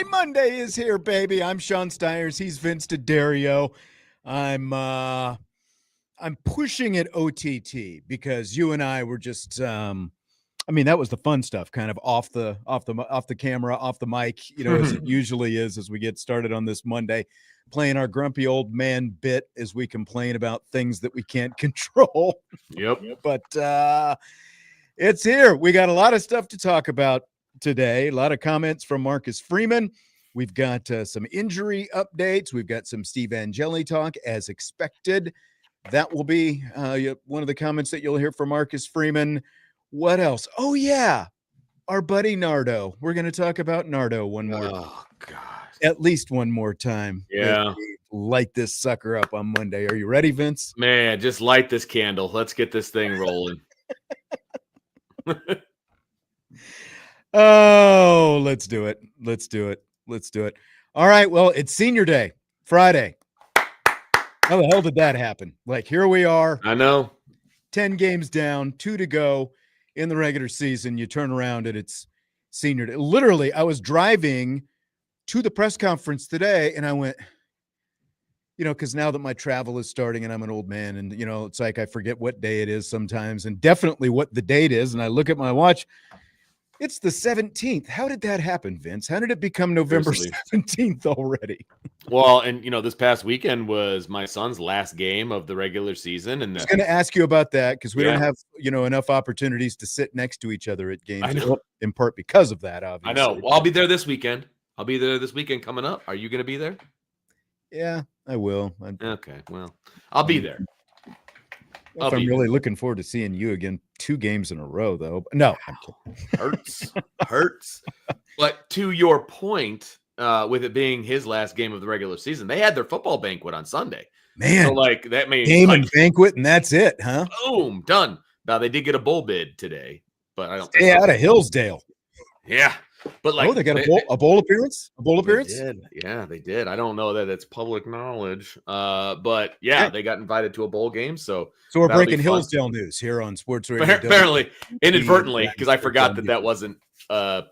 Monday is here, baby. I'm Sean Steyers. He's Vince D'Addario. I'm pushing it OTT because you and I were just that was the fun stuff, kind of off the camera, off the mic, as it usually is as we get started on this Monday, playing our grumpy old man bit as we complain about things that we can't control. Yep. But it's here. We got a lot of stuff to talk about today. A lot of comments from Marcus Freeman. We've got some injury updates. We've got some Steve Angeli talk as expected. That will be one of the comments that you'll hear from Marcus Freeman. What else? Oh, yeah. Our buddy Nardo. We're going to talk about Nardo one more. Oh, God. At least one more time. Yeah. Light this sucker up on Monday. Are you ready, Vince? Man, just light this candle. Let's get this thing rolling. Oh, let's do it. All right. Well, it's senior day, Friday. How the hell did that happen? Like, here we are. I know. 10 games down, 2 to go in the regular season. You turn around and it's senior day. Literally, I was driving to the press conference today and I went, because now that my travel is starting and I'm an old man and, it's like I forget what day it is sometimes and definitely what the date is. And I look at my watch. It's the 17th. How did that happen, Vince? How did it become November 17th already? Well, and, this past weekend was my son's last game of the regular season. And I was going to ask you about that because we don't have, enough opportunities to sit next to each other at games, in part because of that, obviously. I know. Well, I'll be there this weekend. Coming up. Are you going to be there? Yeah, I will. Okay, well, I'll be there. I'm really looking forward to seeing you again 2 games in a row, though. No. Hurts. But to your point, with it being his last game of the regular season, they had their football banquet on Sunday. Man. So, that means game and banquet, and that's it, huh? Boom, done. Now, they did get a bowl bid today, but I don't Stay out of Hillsdale. Yeah. But they got a bowl appearance? A bowl appearance? They did. Yeah, they did. I don't know that it's public knowledge. But yeah, they got invited to a bowl game. So we're breaking Hillsdale news here on Sports Radio. Apparently, inadvertently, because I forgot that wasn't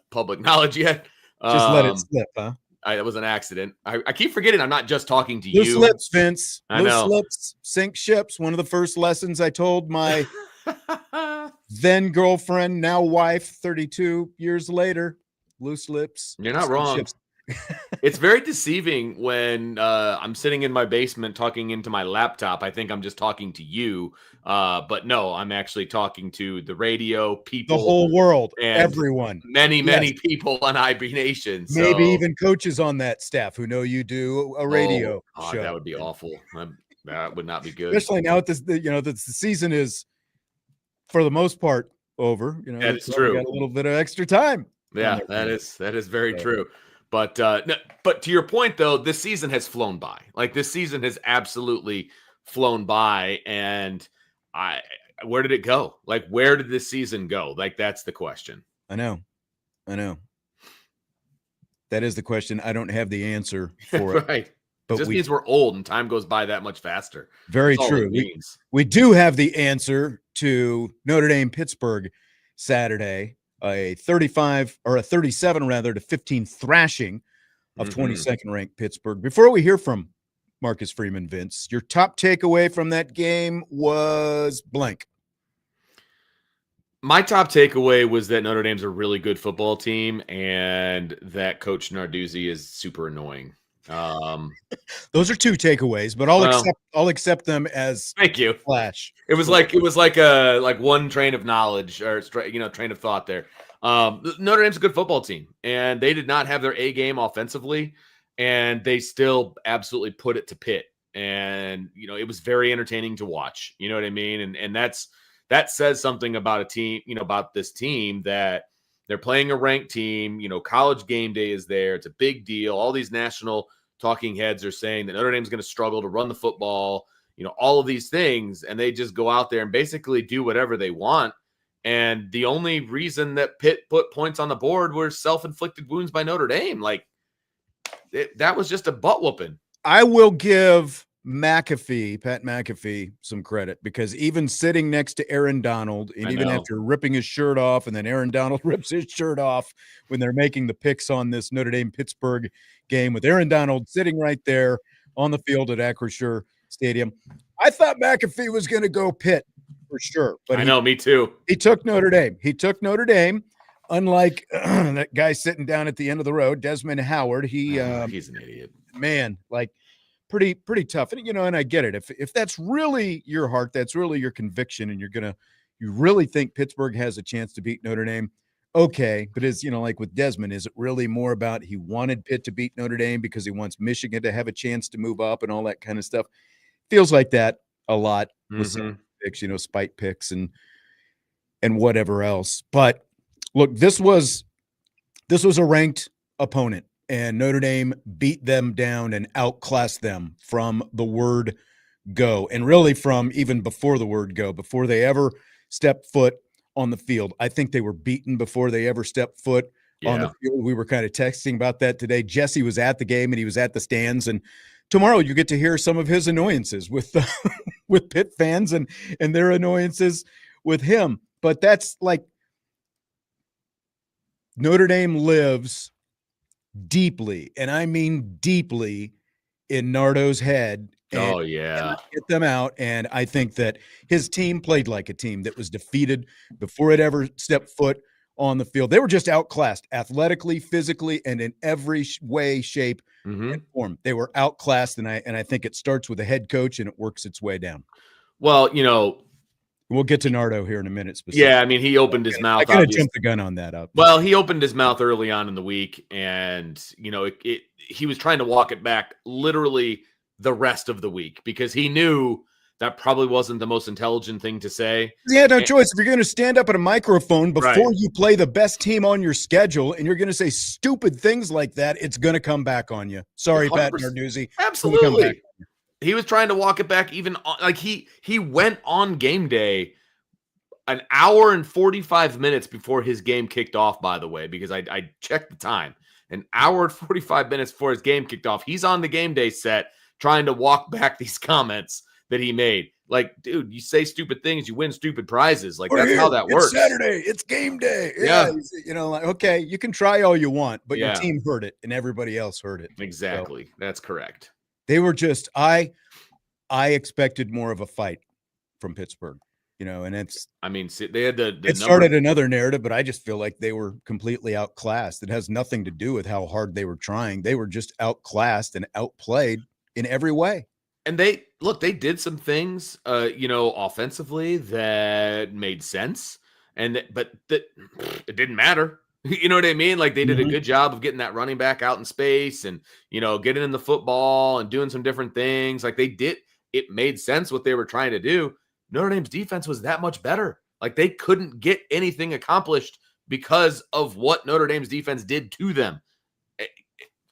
public knowledge yet. Just let it slip, huh? It was an accident. I keep forgetting I'm not just talking to Loose you. Lips, Vince. I know. Loose lips sink ships. One of the first lessons I told my then girlfriend, now wife, 32 years later. Loose lips. You're not wrong. It's very deceiving when I'm sitting in my basement talking into my laptop. I think I'm just talking to you. But no, I'm actually talking to the radio people. The whole world. Everyone. Many people on IB Nation. So. Maybe even coaches on that staff who know you do a radio show. That would be awful. That would not be good. Especially now the season is, for the most part, over. That's true. Got a little bit of extra time. Yeah, that is very true. But to your point, though, this season has flown by. Like, this season has absolutely flown by. And where did it go? Like, where did this season go? Like, that's the question. I know. That is the question. I don't have the answer for it. Right. But it just means we're old and time goes by that much faster. Very true. We do have the answer to Notre Dame Pittsburgh Saturday. A 37 rather to 15 thrashing of 22nd ranked Pittsburgh. Before we hear from Marcus Freeman, Vince, your top takeaway from that game was blank. My top takeaway was that Notre Dame's a really good football team and that Coach Narduzzi is super annoying. Those are 2 takeaways, but I'll accept them as thank you. Flash. It was like one train of knowledge or train of thought there. Notre Dame's a good football team, and they did not have their A game offensively, and they still absolutely put it to Pitt. And it was very entertaining to watch. You know what I mean? And that says something about a team. About this team that They're playing a ranked team. College game day is there. It's a big deal. All these national talking heads are saying that Notre Dame's going to struggle to run the football, all of these things. And they just go out there and basically do whatever they want. And the only reason that Pitt put points on the board were self-inflicted wounds by Notre Dame. Like, that was just a butt whooping. I will give Pat McAfee, some credit, because even sitting next to Aaron Donald, and even after ripping his shirt off, and then Aaron Donald rips his shirt off when they're making the picks on this Notre Dame Pittsburgh game, with Aaron Donald sitting right there on the field at Acrisure Stadium, I thought McAfee was going to go Pitt for sure. But I know, me too. He took Notre Dame. Unlike that guy sitting down at the end of the road, Desmond Howard. He's an idiot, man. Like, pretty tough. And and I get it. If that's really your heart, that's really your conviction, and you really think Pittsburgh has a chance to beat Notre Dame, okay. But it's like with Desmond, is it really more about he wanted Pitt to beat Notre Dame because he wants Michigan to have a chance to move up and all that kind of stuff? Feels like that a lot with some picks, spite picks and whatever else. But look, this was a ranked opponent, and Notre Dame beat them down and outclassed them from the word go, and really from even before the word go, before they ever stepped foot on the field. I think they were beaten before they ever stepped foot on the field. We were kind of texting about that today. Jesse was at the game, and he was at the stands, and tomorrow you get to hear some of his annoyances with with Pitt fans and their annoyances with him. But that's like, Notre Dame lives deeply, and I mean deeply, in Nardo's head. And get them out. And I think that his team played like a team that was defeated before it ever stepped foot on the field. They were just outclassed athletically, physically, and in every way, shape, and form. They were outclassed, and I think it starts with a head coach and it works its way down. Well, we'll get to Nardo here in a minute. Yeah, I mean, he opened his mouth. I gotta jump the gun on that up. Well, he opened his mouth early on in the week, and he was trying to walk it back literally the rest of the week, because he knew that probably wasn't the most intelligent thing to say. He had no choice. If you're going to stand up at a microphone before you play the best team on your schedule, and you're going to say stupid things like that, it's going to come back on you. Sorry, 100%. Pat Narduzzi. Absolutely. He was trying to walk it back, even like he went on game day an hour and 45 minutes before his game kicked off, by the way, because I checked the time. An hour and 45 minutes before his game kicked off. He's on the game day set trying to walk back these comments that he made. Like, dude, you say stupid things, you win stupid prizes. Like, that's how that works. It's Saturday. It's game day. Yeah. Like, okay, you can try all you want, but your team heard it and everybody else heard it. Exactly. So, that's correct. They were just, I expected more of a fight from Pittsburgh, and it's, I mean, they had it started another narrative, but I just feel like they were completely outclassed. It has nothing to do with how hard they were trying. They were just outclassed and outplayed in every way. And they did some things, offensively that made sense, but it didn't matter. You know what I mean? Like, they did a good job of getting that running back out in space and, getting in the football and doing some different things. Like, it made sense what they were trying to do. Notre Dame's defense was that much better. Like, they couldn't get anything accomplished because of what Notre Dame's defense did to them.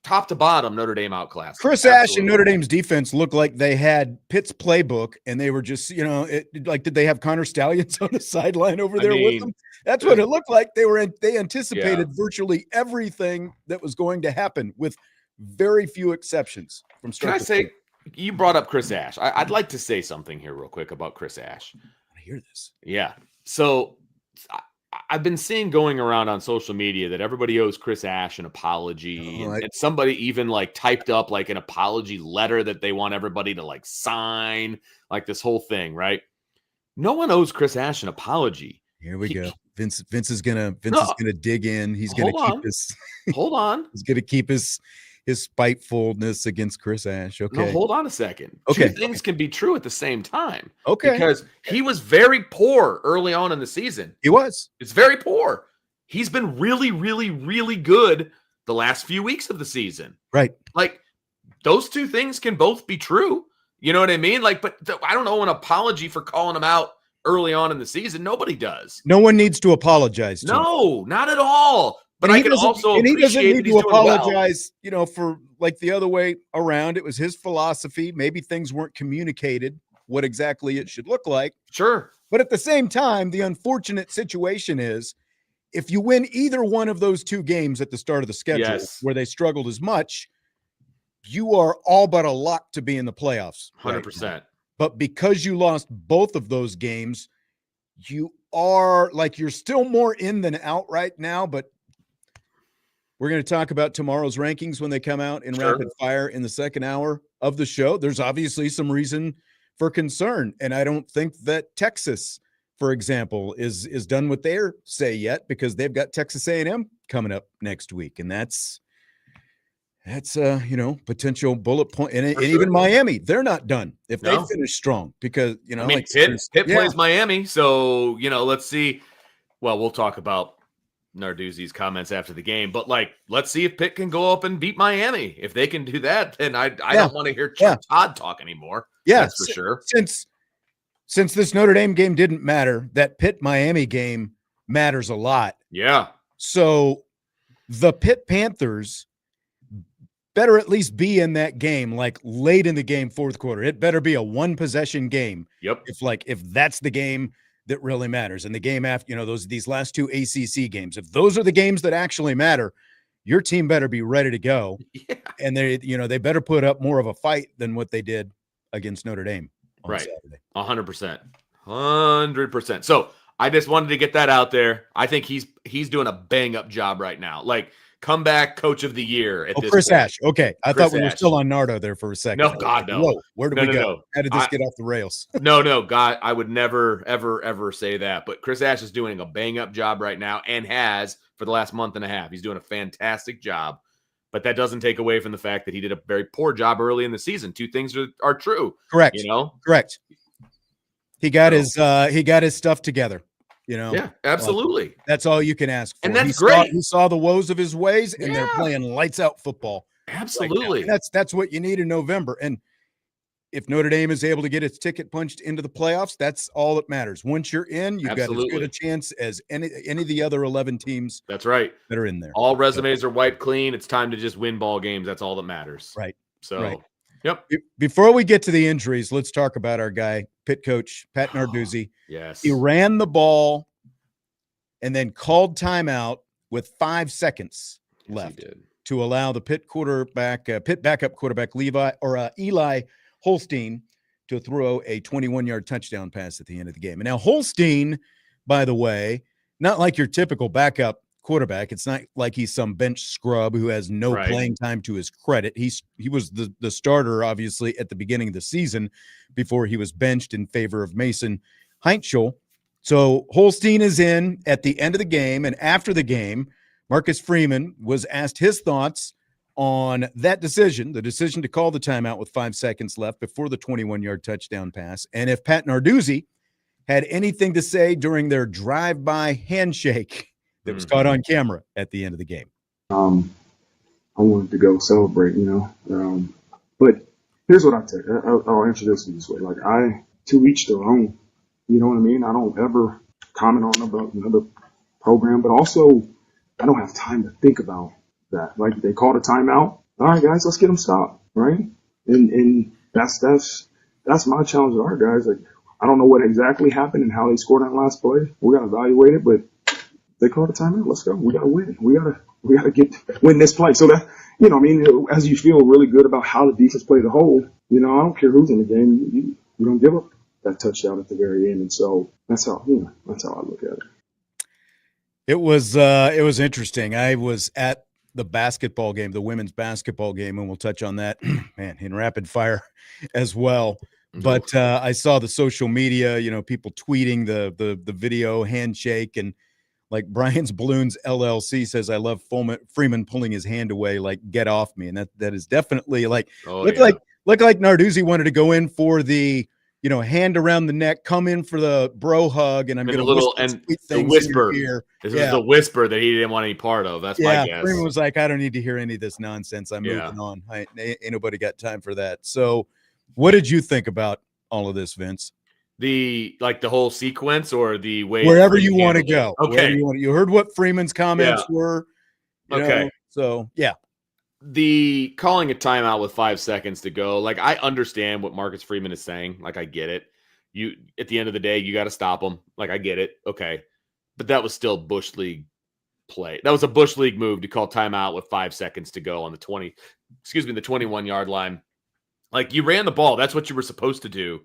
Top to bottom, Notre Dame outclassed. Chris Ash and Notre Dame's defense looked like they had Pitt's playbook, and they were just, did they have Connor Stallions on the sideline over there with them? That's what it looked like. They anticipated virtually everything that was going to happen, with very few exceptions from start to finish. You brought up Chris Ash. I'd like to say something here real quick about Chris Ash. I hear this. Yeah. So I've been seeing going around on social media that everybody owes Chris Ash an apology. And somebody even like typed up like an apology letter that they want everybody to like sign, like this whole thing, right? No one owes Chris Ash an apology. Here we go. Vince is gonna dig in. He's gonna keep his hold on. He's gonna keep his spitefulness against Chris Ash. Okay. No, hold on a second. Okay. Two things can be true at the same time. Okay. Because he was very poor early on in the season. He was. It's very poor. He's been really, really, really good the last few weeks of the season. Right. Like, those two things can both be true. You know what I mean? Like, but I don't know an apology for calling him out early on in the season. Nobody does. No one needs to apologize to him. No, not at all. But And I can also and he doesn't appreciate need that he's to doing well. apologize, for like the other way around. It was his philosophy. Maybe things weren't communicated what exactly it should look like. Sure. But at the same time, the unfortunate situation is if you win either one of those two games at the start of the schedule where they struggled as much, you are all but a lock to be in the playoffs. 100%. Right, but because you lost both of those games, you are like you're still more in than out right now. But we're going to talk about tomorrow's rankings when they come out in rapid fire in the second hour of the show. There's obviously some reason for concern. And I don't think that Texas, for example, is done with their say yet, because they've got Texas A&M coming up next week. And that's potential bullet point. And even Miami, they're not done if they finish strong, because, Pitt plays Miami. So, let's see. Well, we'll talk about Narduzzi's comments after the game, but let's see if Pitt can go up and beat Miami. If they can do that, then I don't want to hear Todd talk anymore. Yeah, that's for sure. Since this Notre Dame game didn't matter, that Pitt Miami game matters a lot. Yeah. So the Pitt Panthers better at least be in that game, late in the game, fourth quarter. It better be a one possession game. Yep. If that's the game that really matters. And the game after, these last two ACC games, if those are the games that actually matter, your team better be ready to go. Yeah. And they better put up more of a fight than what they did against Notre Dame on Saturday. 100%. 100%. So I just wanted to get that out there. I think he's doing a bang up job right now. Comeback coach of the year at this Chris point. Ash. Okay. I thought we were still on Nardo there for a second. No, God, no. Whoa, where did we go? No. How did this get off the rails? No, God, I would never, ever, ever say that. But Chris Ash is doing a bang-up job right now and has for the last month and a half. He's doing a fantastic job. But that doesn't take away from the fact that he did a very poor job early in the season. Two things are true. Correct. Correct. He got his stuff together. Yeah, absolutely. That's all you can ask for. And that's great. He saw the woes of his ways, and they're playing lights out football. Absolutely. That's what you need in November. And if Notre Dame is able to get its ticket punched into the playoffs, that's all that matters. Once you're in, you've got as good a chance as any of the other 11 teams. That's right. That are in there. All resumes are wiped clean. It's time to just win ball games. That's all that matters. Right. So, Yep. Before we get to the injuries, let's talk about our guy, Pitt coach, Pat Narduzzi. Yes. He ran the ball and then called timeout with 5 seconds left to allow the Pitt backup quarterback Eli Holstein to throw a 21-yard touchdown pass at the end of the game. And now Holstein, by the way, not like your typical backup quarterback. It's not like he's some bench scrub who has no playing time to his credit. He was the starter, obviously, at the beginning of the season before he was benched in favor of Mason Heinschel. So Holstein is in at the end of the game, and after the game, Marcus Freeman was asked his thoughts on that decision, the decision to call the timeout with 5 seconds left before the 21-yard touchdown pass, and if Pat Narduzzi had anything to say during their drive-by handshake that was caught on camera at the end of the game. I wanted to go celebrate, but here's what I tell you. I'll answer this in this way. To each their own, you know what I mean? I don't ever comment on about another program, but also I don't have time to think about that. They called a timeout. All right, guys, let's get them stopped, right? And that's my challenge with our guys. I don't know what exactly happened and how they scored on the last play. We got to evaluate it, but they called a timeout. Let's go. We got to win. We got to win this play. So that, as you feel really good about how the defense played the whole, I don't care who's in the game. You don't give up that touchdown at the very end. And so that's how I look at it. It was interesting. I was at the basketball game, the women's basketball game, and we'll touch on that, man, in rapid fire as well. But I saw the social media, people tweeting the video handshake, and Brian's Balloons LLC says, I love Freeman pulling his hand away, get off me. And that is definitely like Narduzzi wanted to go in for the, hand around the neck, come in for the bro hug, and I'm going to whisper. This is the whisper that he didn't want any part of. That's my guess. Freeman was like, I don't need to hear any of this nonsense. I'm moving on. Ain't nobody got time for that. So what did you think about all of this, Vince? The whole sequence or the way wherever you want to go. Okay. You heard what Freeman's comments were. Okay. So yeah. The calling a timeout with 5 seconds to go. Like, I understand what Marcus Freeman is saying. Like, I get it. You, at the end of the day, you got to stop him. Like, I get it. Okay. But that was still Bush League play. That was a Bush League move to call timeout with 5 seconds to go on the 21-yard line. Like, you ran the ball. That's what you were supposed to do.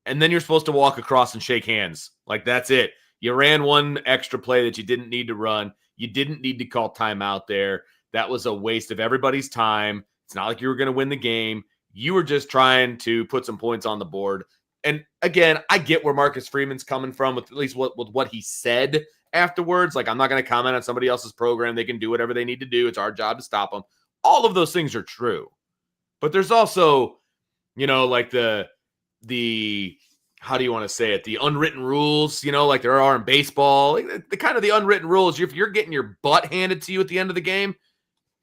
And then you're supposed to walk across and shake hands. Like, that's it. You ran one extra play that you didn't need to run. You didn't need to call timeout there. That was a waste of everybody's time. It's not like you were going to win the game. You were just trying to put some points on the board. And again, I get where Marcus Freeman's coming from with at least with what he said afterwards. Like, I'm not going to comment on somebody else's program. They can do whatever they need to do. It's our job to stop them. All of those things are true. But there's also, like the how do you want to say it? The unwritten rules, like there are in baseball. Like the kind of the unwritten rules, if you're getting your butt handed to you at the end of the game,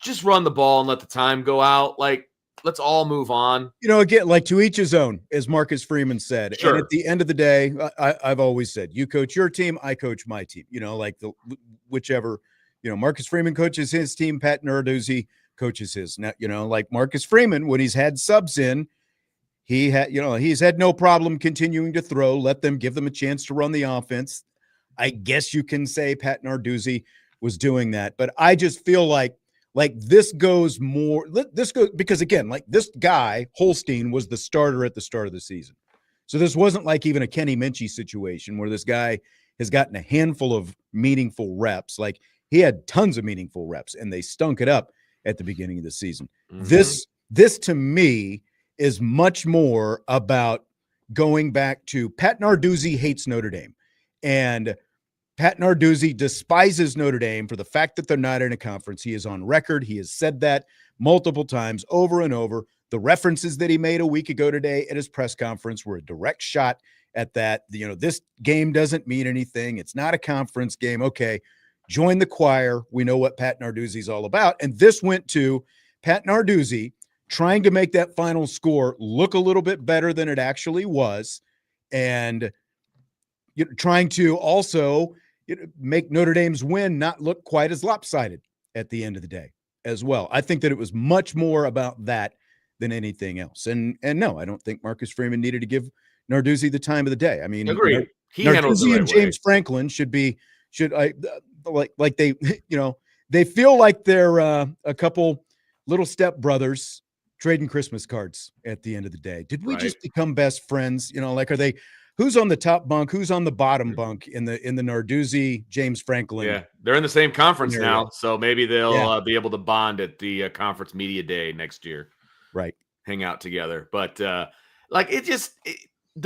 just run the ball and let the time go out. Like, let's all move on. Again, like to each his own, as Marcus Freeman said. Sure. And at the end of the day, I've always said, you coach your team, I coach my team. Like whichever, Marcus Freeman coaches his team, Pat Narduzzi coaches his. Now, like Marcus Freeman, when he's had subs in, he's had no problem continuing to throw, give them a chance to run the offense. I guess you can say Pat Narduzzi was doing that, but I just feel like this goes because again, like this guy Holstein was the starter at the start of the season. So this wasn't like even a Kenny Minchie situation where this guy has gotten a handful of meaningful reps. Like he had tons of meaningful reps and they stunk it up at the beginning of the season. Mm-hmm. This to me is much more about going back to Pat Narduzzi hates Notre Dame, and Pat Narduzzi despises Notre Dame for the fact that they're not in a conference. He is on record. He has said that multiple times over and over. The references that he made a week ago today at his press conference were a direct shot at that. This game doesn't mean anything. It's not a conference game. Okay, join the choir. We know what Pat Narduzzi is all about. And this went to Pat Narduzzi trying to make that final score look a little bit better than it actually was, and trying to also make Notre Dame's win not look quite as lopsided at the end of the day as well. I think that it was much more about that than anything else. And no, I don't think Marcus Freeman needed to give Narduzzi the time of the day. I mean, agreed. Narduzzi and James Franklin should they they feel like they're a couple little step brothers trading Christmas cards at the end of the day. Did we just become best friends? Are they, who's on the top bunk? Who's on the bottom bunk in the Narduzzi, James Franklin? Yeah. They're in the same conference now. So maybe they'll be able to bond at the conference media day next year. Right. Hang out together. But there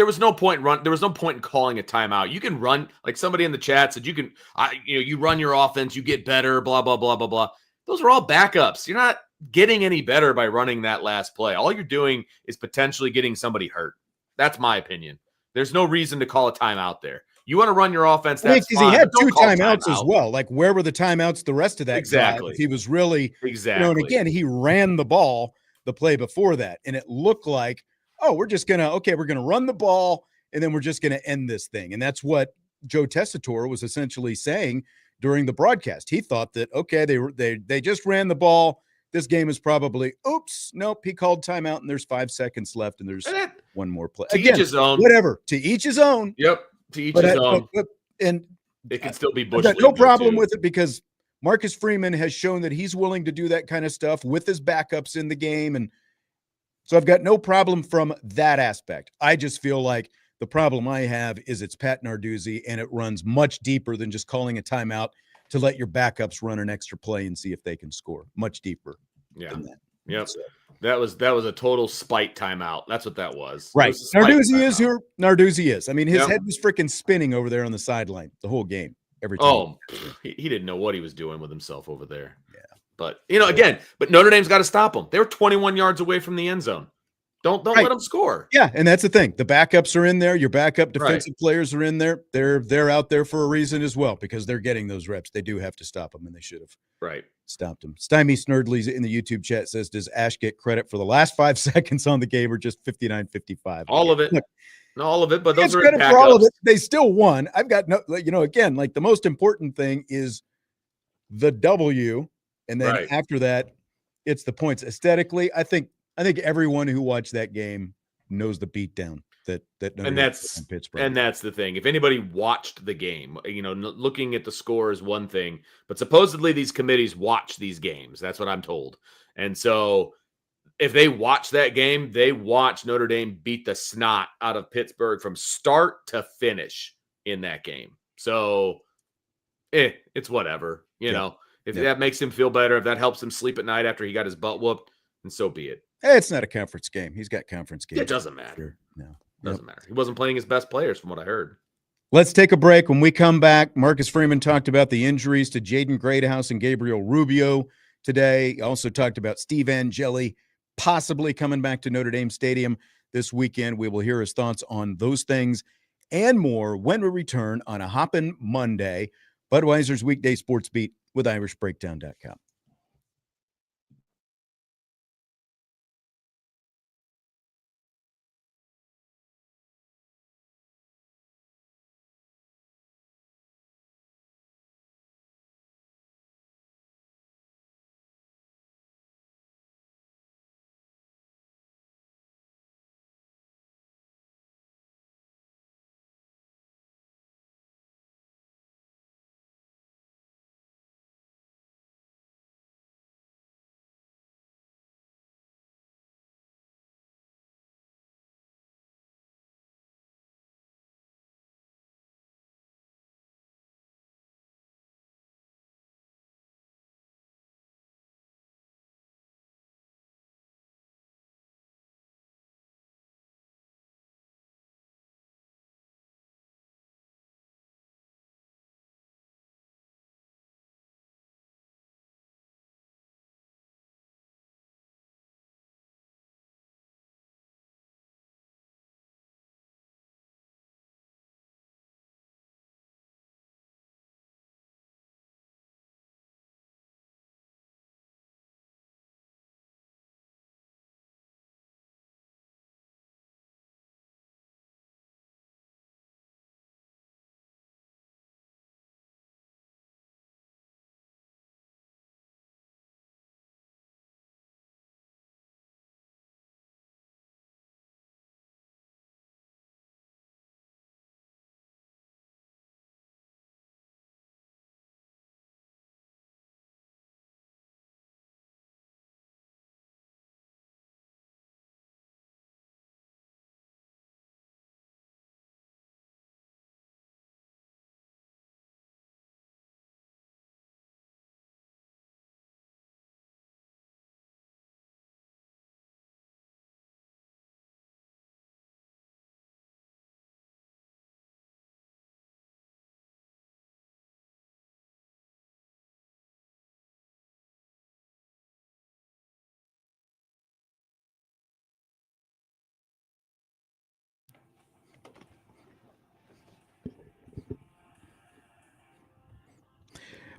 was no point in calling a timeout. You can run, like somebody in the chat said, you run your offense, you get better, blah, blah, blah, blah, blah. Those are all backups. You're not getting any better by running that last play. All you're doing is potentially getting somebody hurt. That's my opinion. There's no reason to call a timeout there. You want to run your offense, that's fine. He had two timeouts as well. Like, where were the timeouts the rest of that exactly drive? He was really and again, he ran the ball the play before that, and it looked like, we're gonna run the ball, and then we're just gonna end this thing. And that's what Joe Tessitore was essentially saying during the broadcast. He thought that they just ran the ball. This game is probably, nope, he called timeout, and there's 5 seconds left, and there's one more play. To each his own. Whatever, to each his own. Yep, to each his own. And it can still be Bush. I've got no problem with it because Marcus Freeman has shown that he's willing to do that kind of stuff with his backups in the game. And so I've got no problem from that aspect. I just feel like the problem I have is it's Pat Narduzzi, and it runs much deeper than just calling a timeout to let your backups run an extra play and see if they can score. Much deeper. Yeah. Than that. Yep. So, that was a total spite timeout. That's what that was. Right. Narduzzi is who Narduzzi is. I mean, his head was freaking spinning over there on the sideline the whole game. Every time. He didn't know what he was doing with himself over there. Yeah. But again, Notre Dame's got to stop them. They were 21 yards away from the end zone. Don't let them score. Yeah, and that's the thing. The backups are in there. Your backup defensive players are in there. They're out there for a reason as well because they're getting those reps. They do have to stop them, and they should have stopped them. Stymie Snurdley's in the YouTube chat says, does Ash get credit for the last 5 seconds on the game or just 59-55? All of it. Look, Not all of it, but those It's are credit for all of backups. it. They still won. I've got no, again, like the most important thing is the W, and then Right. after that, it's the points. Aesthetically, I think everyone who watched that game knows the beatdown that Notre And Dame put on Pittsburgh. that's the thing. If anybody watched the game, looking at the score is one thing, but supposedly these committees watch these games. That's what I'm told. And so if they watch that game, they watch Notre Dame beat the snot out of Pittsburgh from start to finish in that game. So it's whatever, If that makes him feel better, if that helps him sleep at night after he got his butt whooped, then so be it. Hey, it's not a conference game. He's got conference games. It doesn't matter. No. Doesn't matter. He wasn't playing his best players from what I heard. Let's take a break. When we come back, Marcus Freeman talked about the injuries to Jaden Greathouse and Gabriel Rubio today. He also talked about Steve Angeli possibly coming back to Notre Dame Stadium this weekend. We will hear his thoughts on those things and more when we return on a Hoppin' Monday. Budweiser's Weekday Sports Beat with IrishBreakdown.com.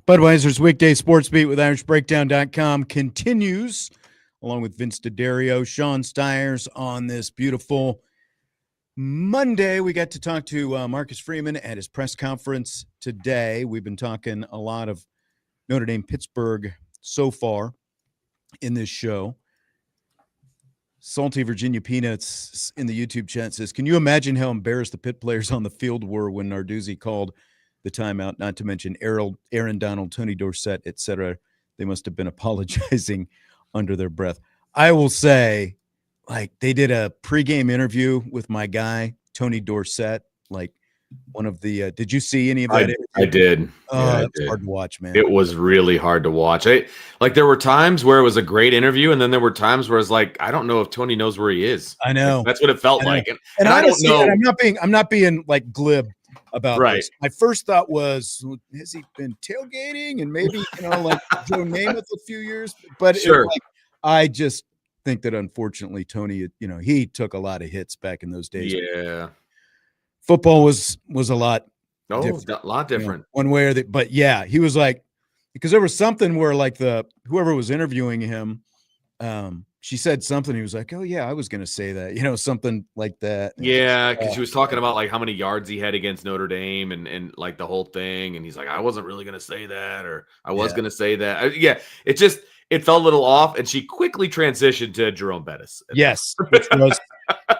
Budweiser's Weekday Sports Beat with IrishBreakdown.com continues, along with Vince D'Addario, Sean Stiers on this beautiful Monday. We got to talk to Marcus Freeman at his press conference today. We've been talking a lot of Notre Dame Pittsburgh so far in this show. Salty Virginia Peanuts in the YouTube chat says, can you imagine how embarrassed the Pitt players on the field were when Narduzzi called the timeout, not to mention Aaron Donald, Tony Dorsett, etc. They must have been apologizing under their breath. I will say, like, they did a pregame interview with my guy, Tony Dorsett, like one of the did you see any of that? I did. It's hard to watch, man. It was really hard to watch. There were times where it was a great interview, and then there were times where it's like, I don't know if Tony knows where he is. I know. That's what it felt like. And I don't know. I'm not being like glib about Right. this. My first thought was, has he been tailgating and maybe, like Joe Namath a few years? But Sure. I just think that unfortunately Tony, he took a lot of hits back in those days. Yeah. Football was a lot. A lot different. One way or the, but yeah, he was like, because there was something where like whoever was interviewing him, she said something. He was like, "Oh yeah, I was going to say that," something like that. Yeah, because she was talking about like how many yards he had against Notre Dame and like the whole thing, and he's like, I wasn't really going to say that, or I was going to say that. Yeah, it felt a little off, and she quickly transitioned to Jerome Bettis. Yes,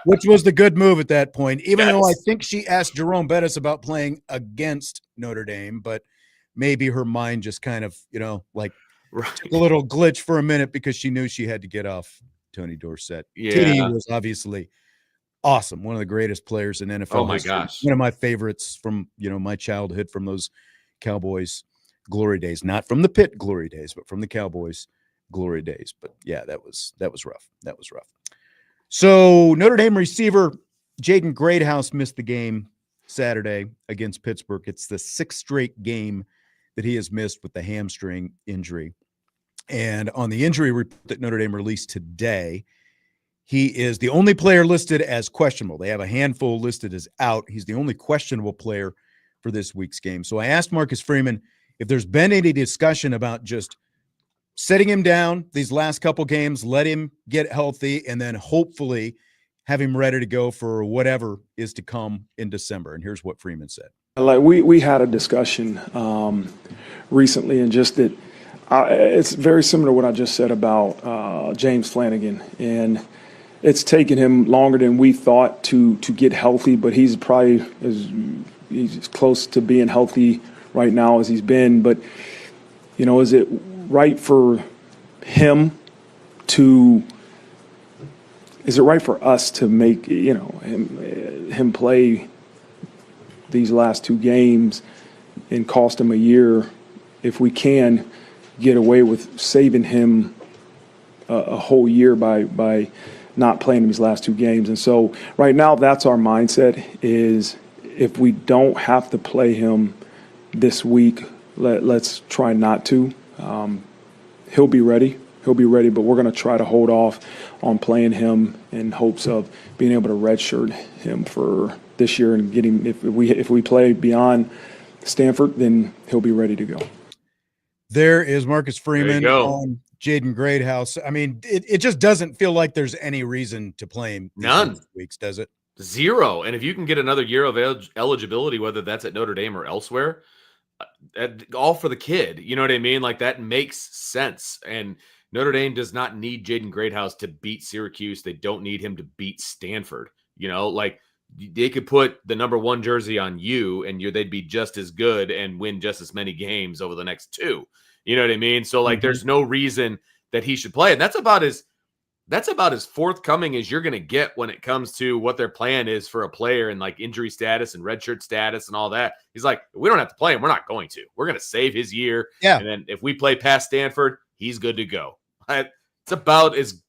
which was the good move at that point. Even though I think she asked Jerome Bettis about playing against Notre Dame, but maybe her mind just kind of took a little glitch for a minute because she knew she had to get off Tony Dorsett. Yeah. TD was obviously awesome. One of the greatest players in NFL. Oh my history. gosh. One of my favorites from, my childhood, from those Cowboys glory days, not from the Pitt glory days, but from the Cowboys glory days. But yeah, that was rough. That was rough. So Notre Dame receiver Jaden Greathouse missed the game Saturday against Pittsburgh. It's the 6th straight game that he has missed with the hamstring injury. And on the injury report that Notre Dame released today, he is the only player listed as questionable. They have a handful listed as out. He's the only questionable player for this week's game. So I asked Marcus Freeman if there's been any discussion about just setting him down these last couple games, let him get healthy, and then hopefully have him ready to go for whatever is to come in December. And here's what Freeman said. Like we had a discussion recently, and just that it's very similar to what I just said about James Flanagan, and it's taken him longer than we thought to get healthy, but he's probably he's close to being healthy right now as he's been. But is it right for him to? Is it right for us to make him play these last 2 games and cost him a year if we can get away with saving him a whole year by not playing him these last 2 games? And so right now that's our mindset, is if we don't have to play him this week, let's try not to. He'll be ready, but we're going to try to hold off on playing him in hopes of being able to redshirt him for this year and getting, if we play beyond Stanford, then he'll be ready to go. There is Marcus Freeman on Jaden Greathouse. I mean, it just doesn't feel like there's any reason to play him none weeks, does it? 0. And if you can get another year of eligibility, whether that's at Notre Dame or elsewhere, all for the kid. You know what I mean? Like, that makes sense. And Notre Dame does not need Jaden Greathouse to beat Syracuse. They don't need him to beat Stanford. Like, they could put the number 1 jersey on you and they'd be just as good and win just as many games over the next 2. You know what I mean? So like, there's no reason that he should play. And that's about as forthcoming as you're going to get when it comes to what their plan is for a player and like injury status and redshirt status and all that. He's like, we don't have to play him. We're not going to. We're going to save his year. Yeah. And then if we play past Stanford, he's good to go. It's about as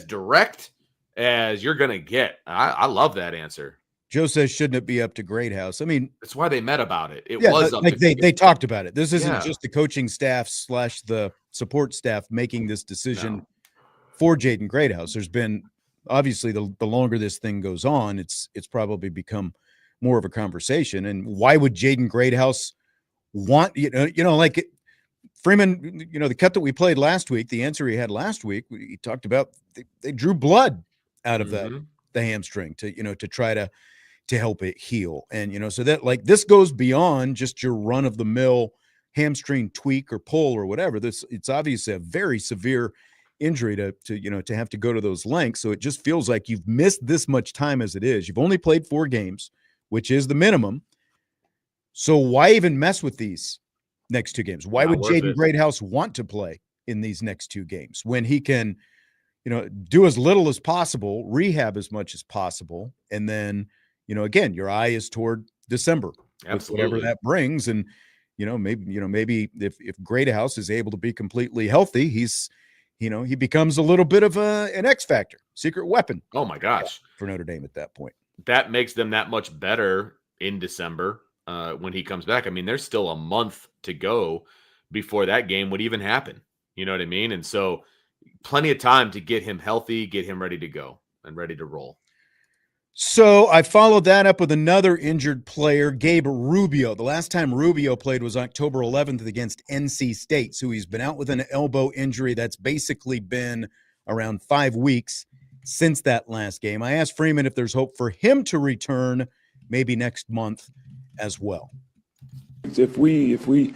direct as you're going to get. I love that answer. Joe says, shouldn't it be up to Greathouse? I mean, that's why they met about it. It was up like to they talked about it. This isn't just the coaching staff / the support staff making this decision for Jaden Greathouse. There's been, obviously, the longer this thing goes on, it's probably become more of a conversation. And why would Jaden Greathouse want, like Freeman, the cut that we played last week, the answer he had last week, he talked about they drew blood out of the hamstring to try to help it heal. And so that, like, this goes beyond just your run of the mill hamstring tweak or pull or whatever. It's obviously a very severe injury to have to go to those lengths. So it just feels like you've missed this much time as it is. You've only played 4 games, which is the minimum. So why even mess with these next 2 games? Why would Jaden Greathouse want to play in these next 2 games when he can, do as little as possible, rehab as much as possible, and then, again, your eye is toward December, whatever that brings. And maybe if Greathouse is able to be completely healthy, he becomes a little bit of an X factor, secret weapon. Oh my gosh, for Notre Dame at that point. That makes them that much better in December when he comes back. I mean, there's still a month to go before that game would even happen. You know what I mean? And so plenty of time to get him healthy, get him ready to go and ready to roll. So I followed that up with another injured player, Gabe Rubio. The last time Rubio played was October 11th against NC State. So he's been out with an elbow injury that's basically been around 5 weeks since that last game. I asked Freeman if there's hope for him to return maybe next month as well. If we,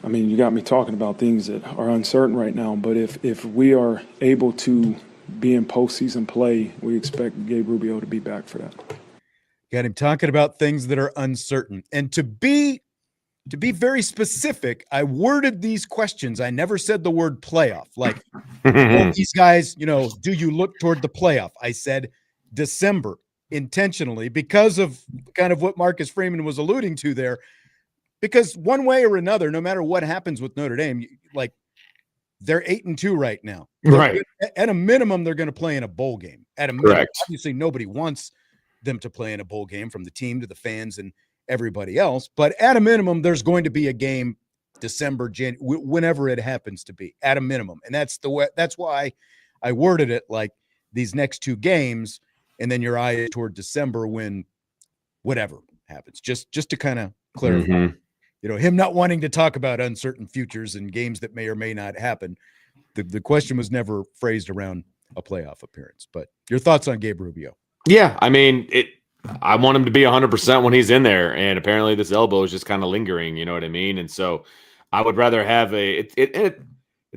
I mean, you got me talking about things that are uncertain right now, but if we are able to be in postseason play, we expect Gabe Rubio to be back for that. Got him talking about things that are uncertain. And to be very specific, I worded these questions. I never said the word playoff. Like, all these guys, do you look toward the playoff? I said December intentionally because of kind of what Marcus Freeman was alluding to there. Because one way or another, no matter what happens with Notre Dame, like, they're 8-2 right now. Right. At a minimum, they're going to play in a bowl game. At a minimum, Correct. obviously nobody wants them to play in a bowl game, from the team to the fans and everybody else. But at a minimum, there's going to be a game December, January, whenever it happens to be, at a minimum. And that's why I worded it like these next 2 games, and then your eye is toward December when whatever happens. Just to kind of clarify. Mm-hmm. Him not wanting to talk about uncertain futures and games that may or may not happen. The question was never phrased around a playoff appearance. But your thoughts on Gabe Rubio? Yeah, I mean, I want him to be 100% when he's in there, and apparently this elbow is just kind of lingering. You know what I mean? And so I would rather have it's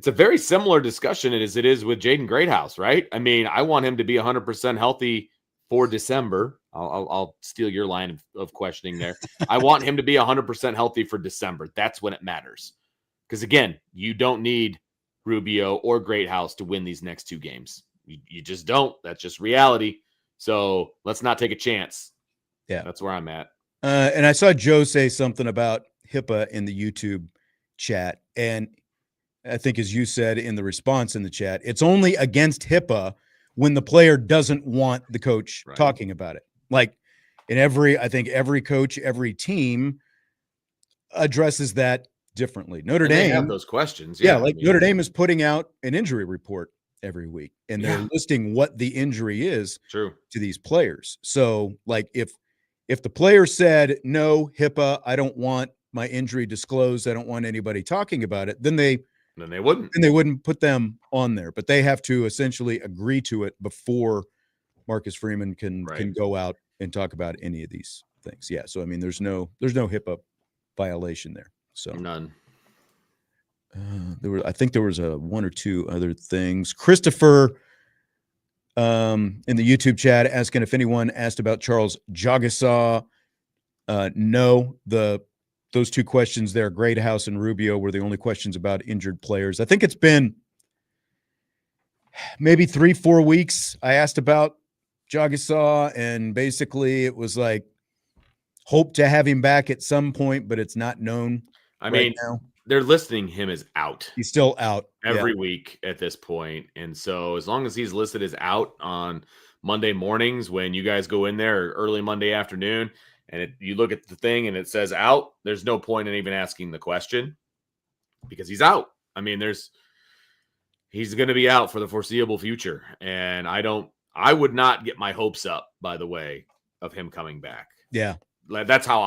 a very similar discussion as it is with Jaden Greathouse, right? I mean, I want him to be 100% healthy for December. I'll steal your line of questioning there. I want him to be 100% healthy for December. That's when it matters. Because, again, you don't need Rubio or Greathouse to win these next 2 games. You just don't. That's just reality. So let's not take a chance. Yeah. That's where I'm at. And I saw Joe say something about HIPAA in the YouTube chat. And I think, as you said in the response in the chat, it's only against HIPAA when the player doesn't want the coach talking about it. Like, I think every coach, every team addresses that differently. Notre Dame have those questions. Notre Dame is putting out an injury report every week, and they're listing what the injury is to these players. So, like, if the player said, no, HIPAA, I don't want my injury disclosed, I don't want anybody talking about it, then they wouldn't put them on there. But they have to essentially agree to it before Marcus Freeman can go out and talk about any of these things. Yeah. So, I mean, there's no HIPAA violation there. So none. I think there was a 1 or 2 other things. Christopher in the YouTube chat asking if anyone asked about Charles Jagasaw. No, those 2 questions there, Greathouse and Rubio, were the only questions about injured players. I think it's been maybe 3-4 weeks I asked about Jagasaw, and basically it was like, hope to have him back at some point, but it's not known. I mean, now. They're listing him as out. He's still out every week at this point. And so as long as he's listed as out on Monday mornings, when you guys go in there, or early Monday afternoon, and you look at the thing and it says out, there's no point in even asking the question, because he's out. I mean, he's going to be out for the foreseeable future. And I would not get my hopes up, by the way, of him coming back. Yeah. That's how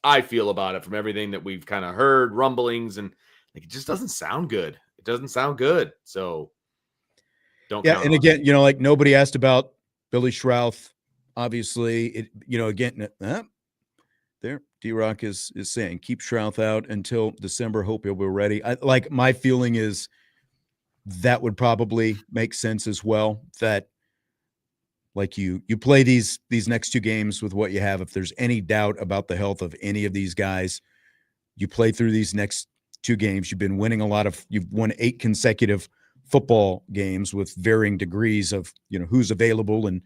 I feel about it, from everything that we've kind of heard, rumblings, and like, it just doesn't sound good. It doesn't sound good. So don't. Yeah. And again, like, nobody asked about Billy Schrauth. Obviously, again, there D-Rock is saying keep Schrauth out until December. Hope he'll be ready. My feeling is that would probably make sense as well. That, like, you play these next 2 games with what you have. If there's any doubt about the health of any of these guys, you play through these next 2 games. You've been winning you've won 8 consecutive football games with varying degrees of, who's available and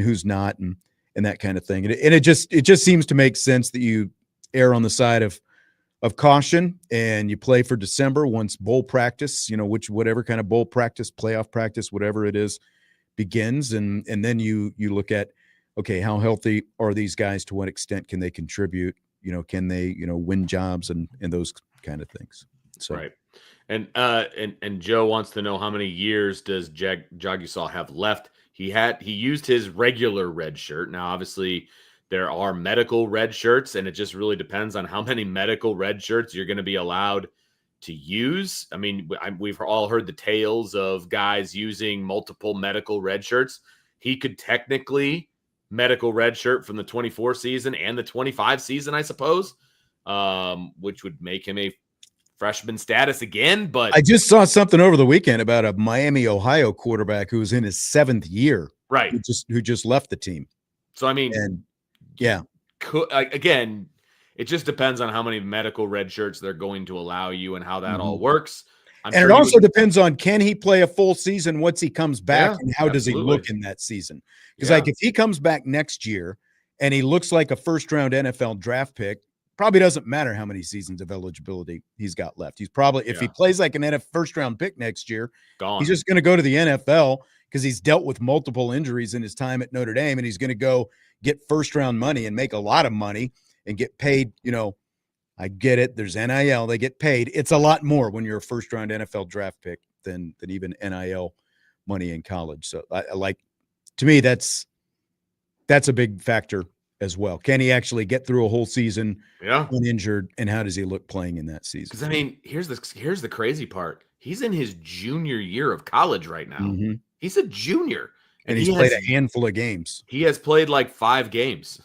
who's not, and that kind of thing. And it just seems to make sense that you err on the side of caution, and you play for December once bowl practice, whatever kind of bowl practice, playoff practice, whatever it is, begins, and then you look at, okay, how healthy are these guys? To what extent can they contribute? Can they win jobs and those kind of things? So right. And Joe wants to know, how many years does Jagasaw have left? He used his regular red shirt. Now, obviously, there are medical red shirts, and it just really depends on how many medical red shirts you're going to be allowed to use. I mean, we've all heard the tales of guys using multiple medical red shirts. He could technically medical red shirt from the 24 season and the 25 season, I suppose, which would make him a freshman status again. But I just saw something over the weekend about a Miami, Ohio quarterback who was in his 7th year, right, who just left the team. So I mean, and yeah, again, it just depends on how many medical red shirts they're going to allow you and how that all Mm-hmm. works. And it also depends on, can he play a full season once he comes back, and how does he look in that season? Because like if he comes back next year and he looks like a first-round NFL draft pick, probably doesn't matter how many seasons of eligibility he's got left. He's probably, if he plays like an first-round pick next year, he's just going to go to the NFL because he's dealt with multiple injuries in his time at Notre Dame, and he's going to go get first-round money and make a lot of money and get paid, I get it. There's NIL. They get paid. It's a lot more when you're a first-round NFL draft pick than even NIL money in college. So, to me, that's a big factor as well. Can he actually get through a whole season uninjured, and how does he look playing in that season? Because, I mean, here's the crazy part. He's in his junior year of college right now. Mm-hmm. He's a junior. And he's played a handful of games. He has played like 5 games.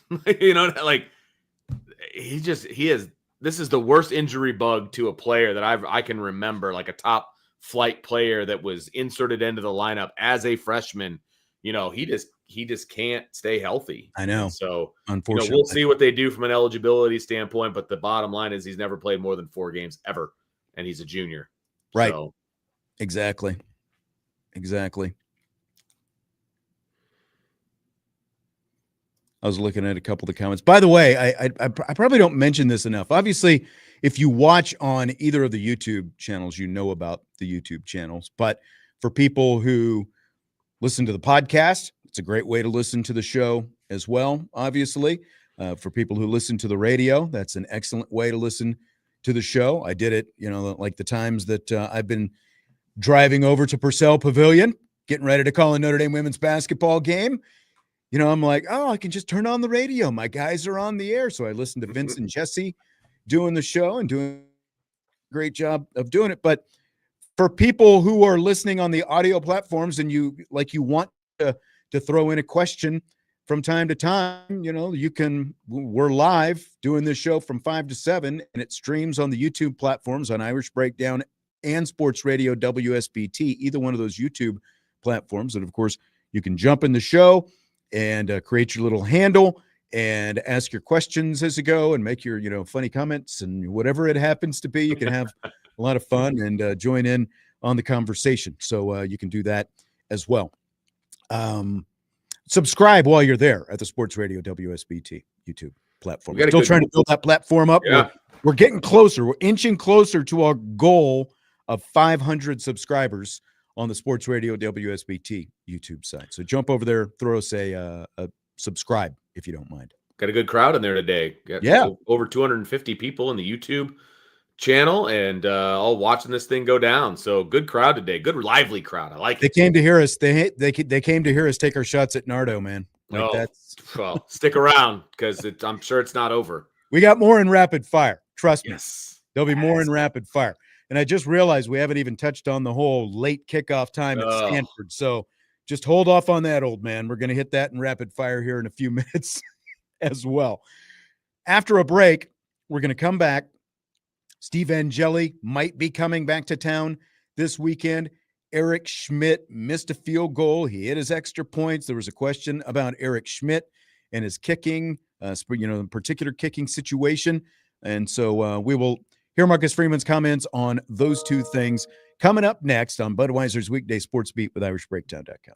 This is the worst injury bug to a player that I can remember, like a top flight player that was inserted into the lineup as a freshman. He just can't stay healthy. I know. And so, unfortunately, we'll see what they do from an eligibility standpoint. But the bottom line is he's never played more than 4 games ever, and he's a junior. Right. So. Exactly. I was looking at a couple of the comments. By the way, I probably don't mention this enough. Obviously, if you watch on either of the YouTube channels, you know about the YouTube channels. But for people who listen to the podcast, it's a great way to listen to the show as well, obviously. For people who listen to the radio, that's an excellent way to listen to the show. I did it, like the times that I've been driving over to Purcell Pavilion, getting ready to call a Notre Dame women's basketball game. I'm like, I can just turn on the radio. My guys are on the air. So I listened to Vince and Jesse doing the show and doing a great job of doing it. But for people who are listening on the audio platforms and you want to throw in a question from time to time, we're live doing this show from 5 to 7, and it streams on the YouTube platforms on Irish Breakdown and Sports Radio WSBT, either one of those YouTube platforms. And of course, you can jump in the show and create your little handle and ask your questions as you go and make your, funny comments and whatever it happens to be. You can have a lot of fun and join in on the conversation. So you can do that as well. Subscribe while you're there at the Sports Radio WSBT YouTube platform. We're still trying to build that platform up. Yeah. We're getting closer. We're inching closer to our goal of 500 subscribers on the Sports Radio WSBT YouTube site. So jump over there, throw us a subscribe if you don't mind. Got a good crowd in there today. Yeah. Over 250 people in the YouTube channel and all watching this thing go down. So good crowd today. Good lively crowd. I like it. They came to hear us. They came to hear us take our shots at Nardo, man. Well, stick around because I'm sure it's not over. We got more in rapid fire. Trust me. Yes. There'll be more in rapid fire. And I just realized we haven't even touched on the whole late kickoff time at Stanford. So just hold off on that, old man. We're going to hit that in rapid fire here in a few minutes as well. After a break, we're going to come back. Steve Angeli might be coming back to town this weekend. Eric Schmidt missed a field goal. He hit his extra points. There was a question about Eric Schmidt and his kicking, particular kicking situation. And so we will hear Marcus Freeman's comments on those two things coming up next on Budweiser's Weekday Sports Beat with IrishBreakdown.com.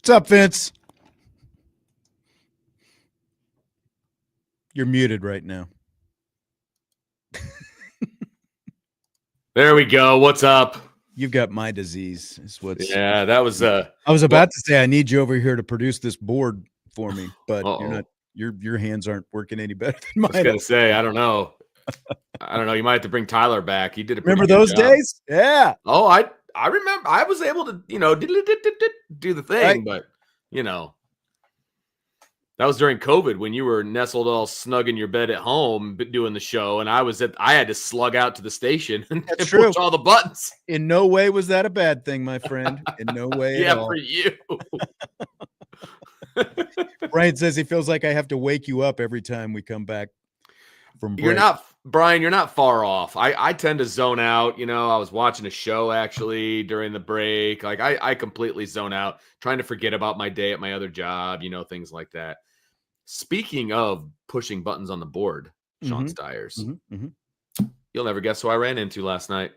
What's up, Vince? You're muted right now. There we go. What's up? You've got my disease. Is what's. Yeah, that was. I was about to say I need you over here to produce this board for me, but you're not. Your hands aren't working any better than mine. I was gonna say I don't know. I don't know. You might have to bring Tyler back. He did a remember those days? Yeah. Oh, I remember. I was able to do the thing, right. But that was during COVID when you were nestled all snug in your bed at home doing the show, and I had to slug out to the station and push all the buttons. In no way was that a bad thing, my friend. In no way. Yeah, at all. for you. Brian says he feels like I have to wake you up every time we come back from break. Brian, you're not far off. I tend to zone out. I was watching a show actually during the break. Like I completely zone out, trying to forget about my day at my other job, things like that. Speaking of pushing buttons on the board, Sean Stiers, you'll never guess who I ran into last night.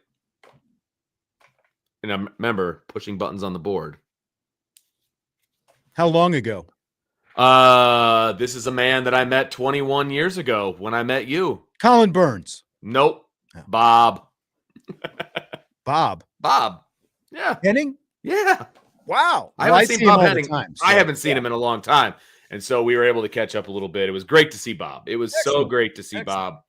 And I remember pushing buttons on the board. How long ago? This is a man that I met 21 years ago when I met you. Colin Burns. Nope. Bob. Bob. Yeah. Henning? Yeah. Wow. I haven't seen Bob Henning. I haven't seen him in a long time. And so we were able to catch up a little bit. It was great to see Bob. It was so great to see Bob.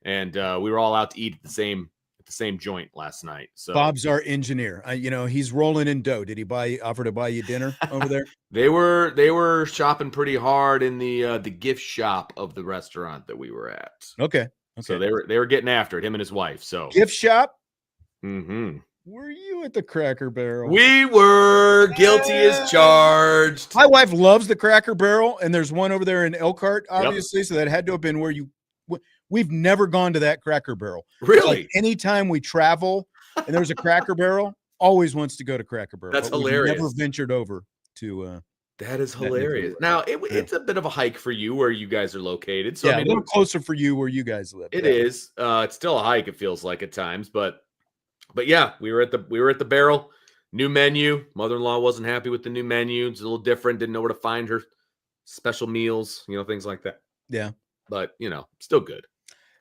And we were all out to eat at the same joint last night. So Bob's our engineer. He's rolling in dough. Did he offer to buy you dinner over there? They were shopping pretty hard in the gift shop of the restaurant that we were at. Okay. So they were getting after it, him and his wife. So gift shop? Mm-hmm. Were you at the Cracker Barrel? We were. Guilty as charged. My wife loves the Cracker Barrel, and there's one over there in Elkhart, obviously. Yep. So that had to have been where we've never gone to that Cracker Barrel. Really? Like anytime we travel and there's a Cracker Barrel, always wants to go to Cracker Barrel. That's hilarious. We've never ventured over to. That is hilarious. Now it's a bit of a hike for you where you guys are located. So a little closer for you where you guys live. It is. It's still a hike. It feels like at times, but yeah, we were at the Barrel. New menu. Mother-in-law wasn't happy with the new menu. It's a little different. Didn't know where to find her special meals. Things like that. Yeah, but still good.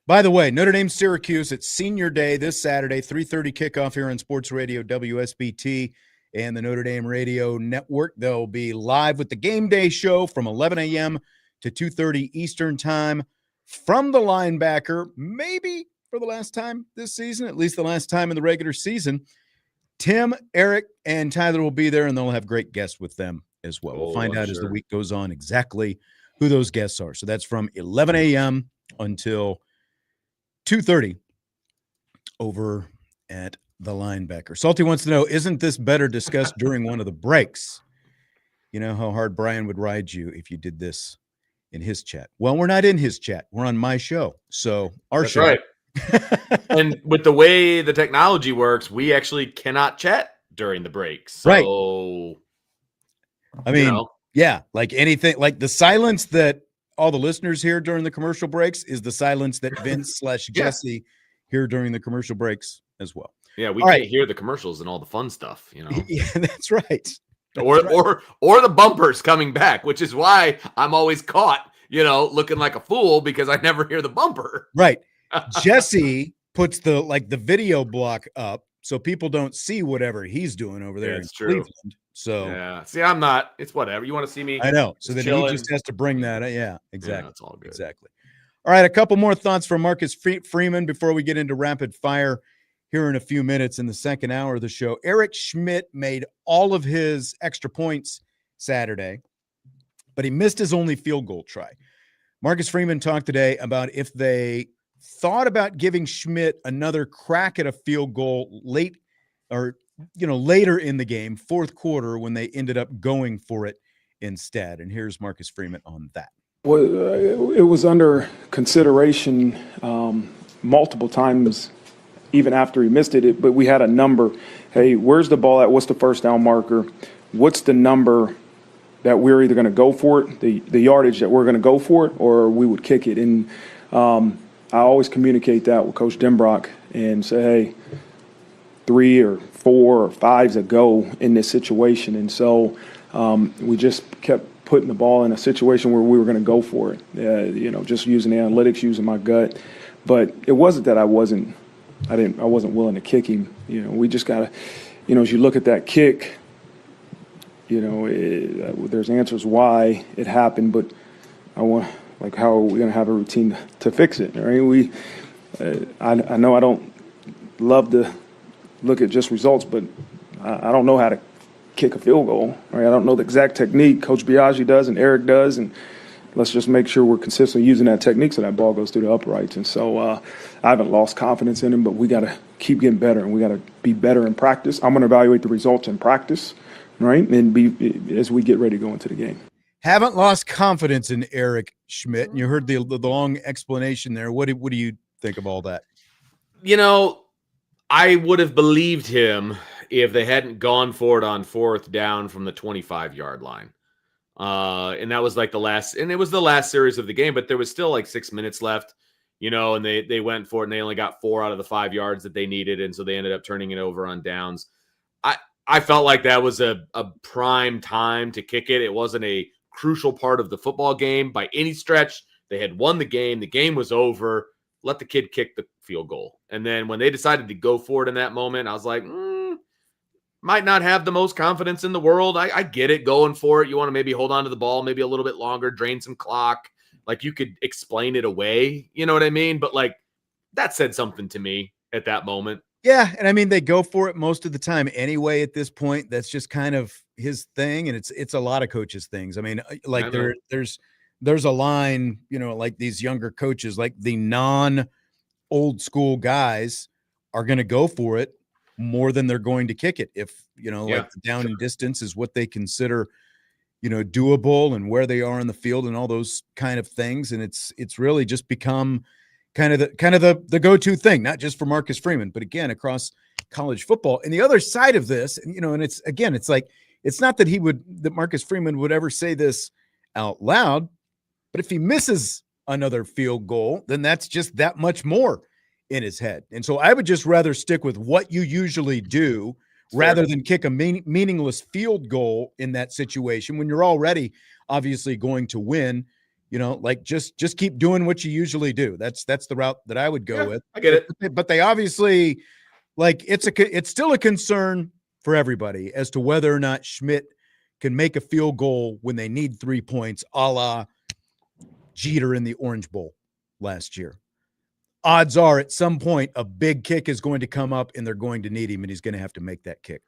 By the way, Notre Dame Syracuse, it's senior day this Saturday, 3:30 kickoff here on Sports Radio WSBT and the Notre Dame Radio Network. They'll be live with the game day show from 11 a.m. to 2:30 Eastern time from the linebacker, maybe for the last time this season, at least the last time in the regular season. Tim, Eric, and Tyler will be there, and they'll have great guests with them as well. We'll find out as the week goes on exactly who those guests are. So that's from 11 a.m. until 2:30 over at the linebacker. Salty wants to know, isn't this better discussed during one of the breaks? You know how hard Brian would ride you if you did this in his chat. Well, we're not in his chat. We're on my show. So our show. Right. And with the way the technology works, we actually cannot chat during the breaks. So, right. I mean, yeah, like anything, like the silence that all the listeners hear during the commercial breaks is the silence that Vince / Jesse hear during the commercial breaks as well. Yeah, we can't hear the commercials and all the fun stuff, Yeah, that's right. Or the bumpers coming back, which is why I'm always caught, looking like a fool because I never hear the bumper. Right. Jesse puts the video block up so people don't see whatever he's doing over there in Cleveland. So yeah, see, I'm not. It's whatever. You want to see me? I know. So then he just has to bring that. Yeah, exactly. Yeah, that's all good. Exactly. All right, a couple more thoughts from Marcus Freeman before we get into rapid fire here in a few minutes in the second hour of the show. Eric Schmidt made all of his extra points Saturday, but he missed his only field goal try. Marcus Freeman talked today about if they thought about giving Schmidt another crack at a field goal later in the game, fourth quarter, when they ended up going for it instead. And here's Marcus Freeman on that. Well, it was under consideration multiple times, even after he missed it, but we had a number. Hey, where's the ball at? What's the first down marker? What's the number that we're either going to go for it, the yardage that we're going to go for it, or we would kick it? And I always communicate that with Coach Denbrock and say, hey, 3 or 4 or 5's a go in this situation. And so we just kept putting the ball in a situation where we were going to go for it, just using the analytics, using my gut. But it wasn't that I wasn't willing to kick him. We just got to, as you look at that kick, there's answers why it happened, but how are we going to have a routine to fix it? Right? I know I don't love to look at just results, but I don't know how to kick a field goal. Right? I don't know the exact technique. Coach Biaggi does and Eric does, and let's just make sure we're consistently using that technique so that ball goes through the uprights. And so I haven't lost confidence in him, but we got to keep getting better, and we got to be better in practice. I'm going to evaluate the results in practice, right, and be as we get ready to go into the game. haven't lost confidence in Eric Schmidt. And you heard the long explanation there. What do you think of all that? You know, I would have believed him if they hadn't gone for it on 4th down from the 25-yard line. And that was like the last series of the game, but there was still like 6 minutes left, and they went for it and they only got 4 out of the 5 yards that they needed. And so they ended up turning it over on downs. I felt like that was a prime time to kick it. It wasn't a crucial part of the football game by any stretch. They had won the game. The game was over. Let the kid kick the field goal. And then when they decided to go for it in that moment, I was like, might not have the most confidence in the world. I get it, going for it. You want to maybe hold on to the ball maybe a little bit longer, drain some clock. Like, you could explain it away. You know what I mean? But, like, that said something to me at that moment. Yeah, and I mean, they go for it most of the time anyway at this point. That's just kind of his thing, and it's a lot of coaches' things. I mean, like there's a line, like these younger coaches, like the non-old school guys are going to go for it more than they're going to kick it. If, like the down and distance is what they consider, doable, and where they are in the field and all those kind of things. And it's really just become kind of the go-to thing, not just for Marcus Freeman, but again, across college football. And the other side of this, and it's like, it's not that Marcus Freeman would ever say this out loud, but if he misses another field goal, then that's just that much more in his head. And so I would just rather stick with what you usually do rather than kick a meaningless field goal in that situation when you're already obviously going to win. Like just keep doing what you usually do. That's the route that I would go with. I get it. But they obviously, like, it's still a concern for everybody as to whether or not Schmidt can make a field goal when they need 3 points, a la Jeter in the Orange Bowl last year. Odds are at some point a big kick is going to come up and they're going to need him, and he's going to have to make that kick.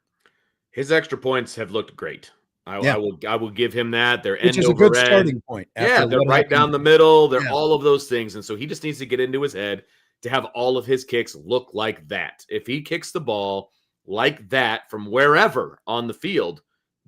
His extra points have looked great. I will give him that. They're which is a good starting point. Yeah, they're right down the middle. They're all of those things. And so he just needs to get into his head to have all of his kicks look like that. If he kicks the ball like that from wherever on the field,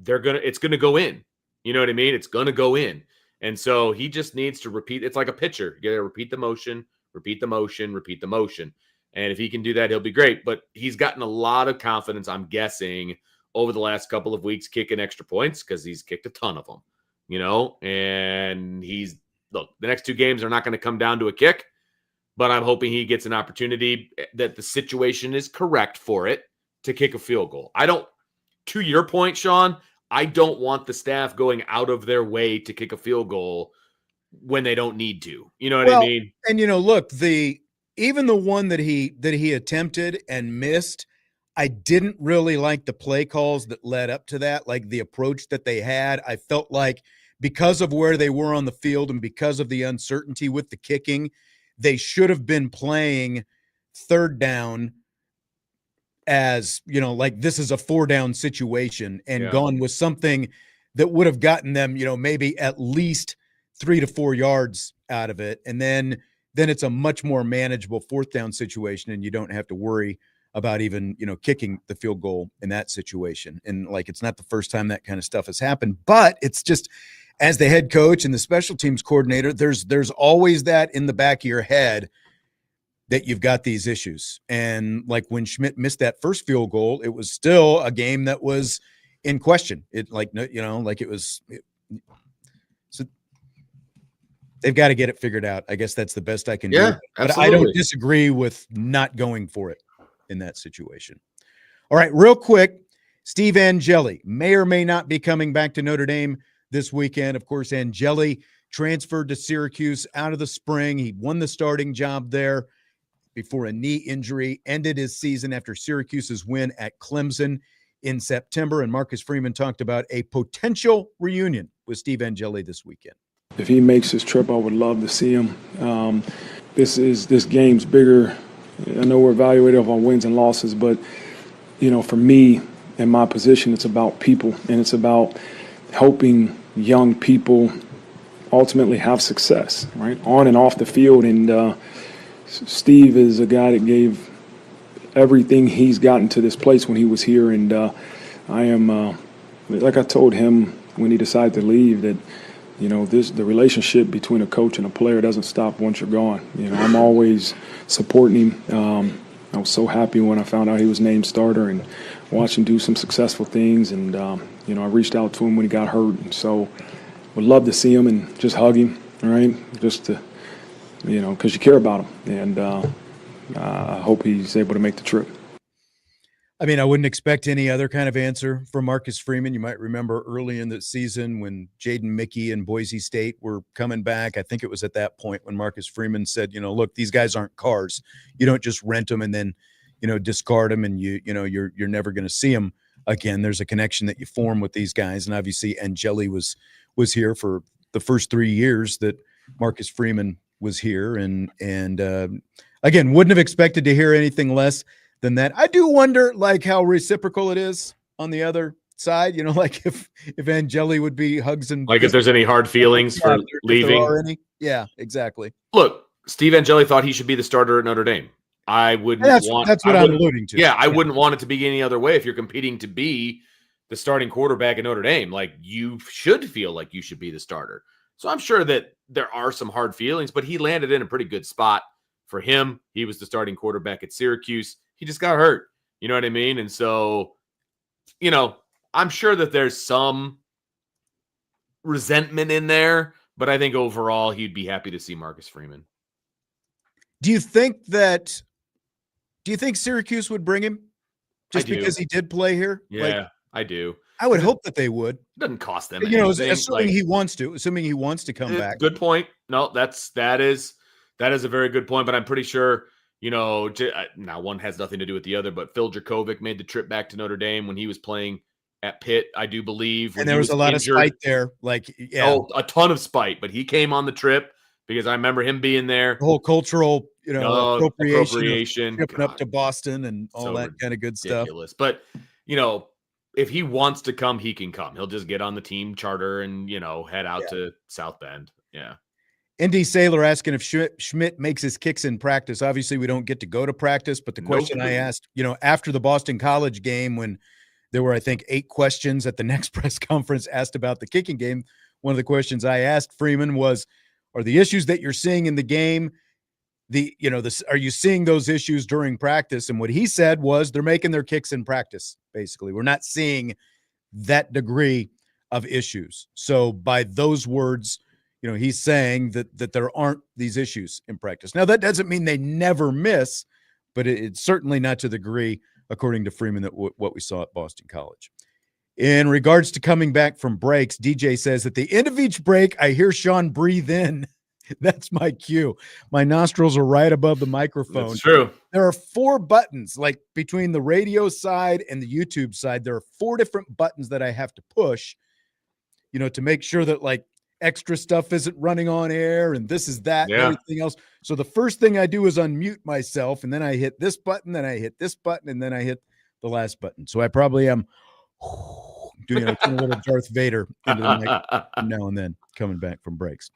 it's gonna go in. You know what I mean? It's gonna go in. And so he just needs to repeat. It's like a pitcher. You gotta repeat the motion, repeat the motion, repeat the motion. And if he can do that, he'll be great. But he's gotten a lot of confidence, I'm guessing, over the last couple of weeks kicking extra points because he's kicked a ton of them, and the next 2 games are not going to come down to a kick, but I'm hoping he gets an opportunity that the situation is correct for it to kick a field goal. To your point, Sean, I don't want the staff going out of their way to kick a field goal when they don't need to. You know what I mean? And, look, even the one that he attempted and missed, I didn't really like the play calls that led up to that, like the approach that they had. I felt like because of where they were on the field and because of the uncertainty with the kicking, they should have been playing 3rd down as, like this is a 4-down situation and gone with something that would have gotten them, maybe at least 3 to 4 yards out of it. And then it's a much more manageable 4th down situation, and you don't have to worry about even, kicking the field goal in that situation. And like, it's not the first time that kind of stuff has happened, but it's just, as the head coach and the special teams coordinator, there's always that in the back of your head that you've got these issues. And like when Schmidt missed that first field goal, it was still a game that was in question. So they've got to get it figured out. I guess that's the best I can do. But absolutely. I don't disagree with not going for it in that situation. All right, real quick, Steve Angeli may or may not be coming back to Notre Dame this weekend. Of course, Angeli transferred to Syracuse out of the spring. He won the starting job there before a knee injury, ended his season after Syracuse's win at Clemson in September. And Marcus Freeman talked about a potential reunion with Steve Angeli this weekend. If he makes his trip, I would love to see him. This game's bigger. I know we're evaluated on wins and losses, but, for me, in my position, it's about people, and it's about helping young people ultimately have success, right, on and off the field. And Steve is a guy that gave everything he's gotten to this place when he was here. And I am, like I told him when he decided to leave, that the relationship between a coach and a player doesn't stop once you're gone. I'm always supporting him. I was so happy when I found out he was named starter and watched him do some successful things. And, I reached out to him when he got hurt. And so would love to see him and just hug him, right? Just to, because you care about him. And I hope he's able to make the trip. I mean, I wouldn't expect any other kind of answer from Marcus Freeman. You might remember early in the season when Jaden Mickey and Boise State were coming back. I think it was at that point when Marcus Freeman said, look, these guys aren't cars. You don't just rent them and then, discard them and you're never going to see them again. There's a connection that you form with these guys. And obviously Angeli was here for the first 3 years that Marcus Freeman was here. And again, wouldn't have expected to hear anything less than that. I do wonder, how reciprocal it is on the other side. If Angeli would be hugs and if there's any hard feelings for leaving. If there are any. Yeah, exactly. Look, Steve Angeli thought he should be the starter at Notre Dame. I wouldn't want. That's what I'm alluding to. Yeah, I wouldn't want it to be any other way. If you're competing to be the starting quarterback at Notre Dame, you should feel like you should be the starter. So I'm sure that there are some hard feelings, but he landed in a pretty good spot for him. He was the starting quarterback at Syracuse. He just got hurt. You know what I mean? And so, I'm sure that there's some resentment in there, but I think overall he'd be happy to see Marcus Freeman. Do you think Syracuse would bring him just because he did play here? Yeah, I do. I would hope that they would. It doesn't cost them anything. Assuming he wants to come back. Good point. No, that is a very good point, but I'm pretty sure, now one has nothing to do with the other, but Phil Dracovic made the trip back to Notre Dame when he was playing at Pitt, I do believe. And there was a lot of spite there. A ton of spite, but he came on the trip because I remember him being there. The whole cultural, appropriation. Tripping God. up to Boston and all that kind of good ridiculous. stuff. But, if he wants to come, he can come. He'll just get on the team charter and, head out to South Bend. Yeah. ND Saylor asking if Schmidt makes his kicks in practice. Obviously, we don't get to go to practice, but the question I asked, after the Boston College game, when there were, I think, 8 questions at the next press conference asked about the kicking game, one of the questions I asked Freeman was, are the issues that you're seeing in the game, are you seeing those issues during practice? And what he said was they're making their kicks in practice, basically. We're not seeing that degree of issues. So by those words, he's saying that there aren't these issues in practice. Now, that doesn't mean they never miss, but it's certainly not to the degree, according to Freeman, that what we saw at Boston College. In regards to coming back from breaks, DJ says, at the end of each break, I hear Sean breathe in. That's my cue. My nostrils are right above the microphone. That's true. There are 4 buttons, between the radio side and the YouTube side. There are 4 different buttons that I have to push, to make sure that, extra stuff isn't running on air and this is that and everything else. So the first thing I do is unmute myself, and then I hit this button, then I hit this button, and then I hit the last button. So I probably am doing a little Darth Vader into the mic now and then coming back from breaks.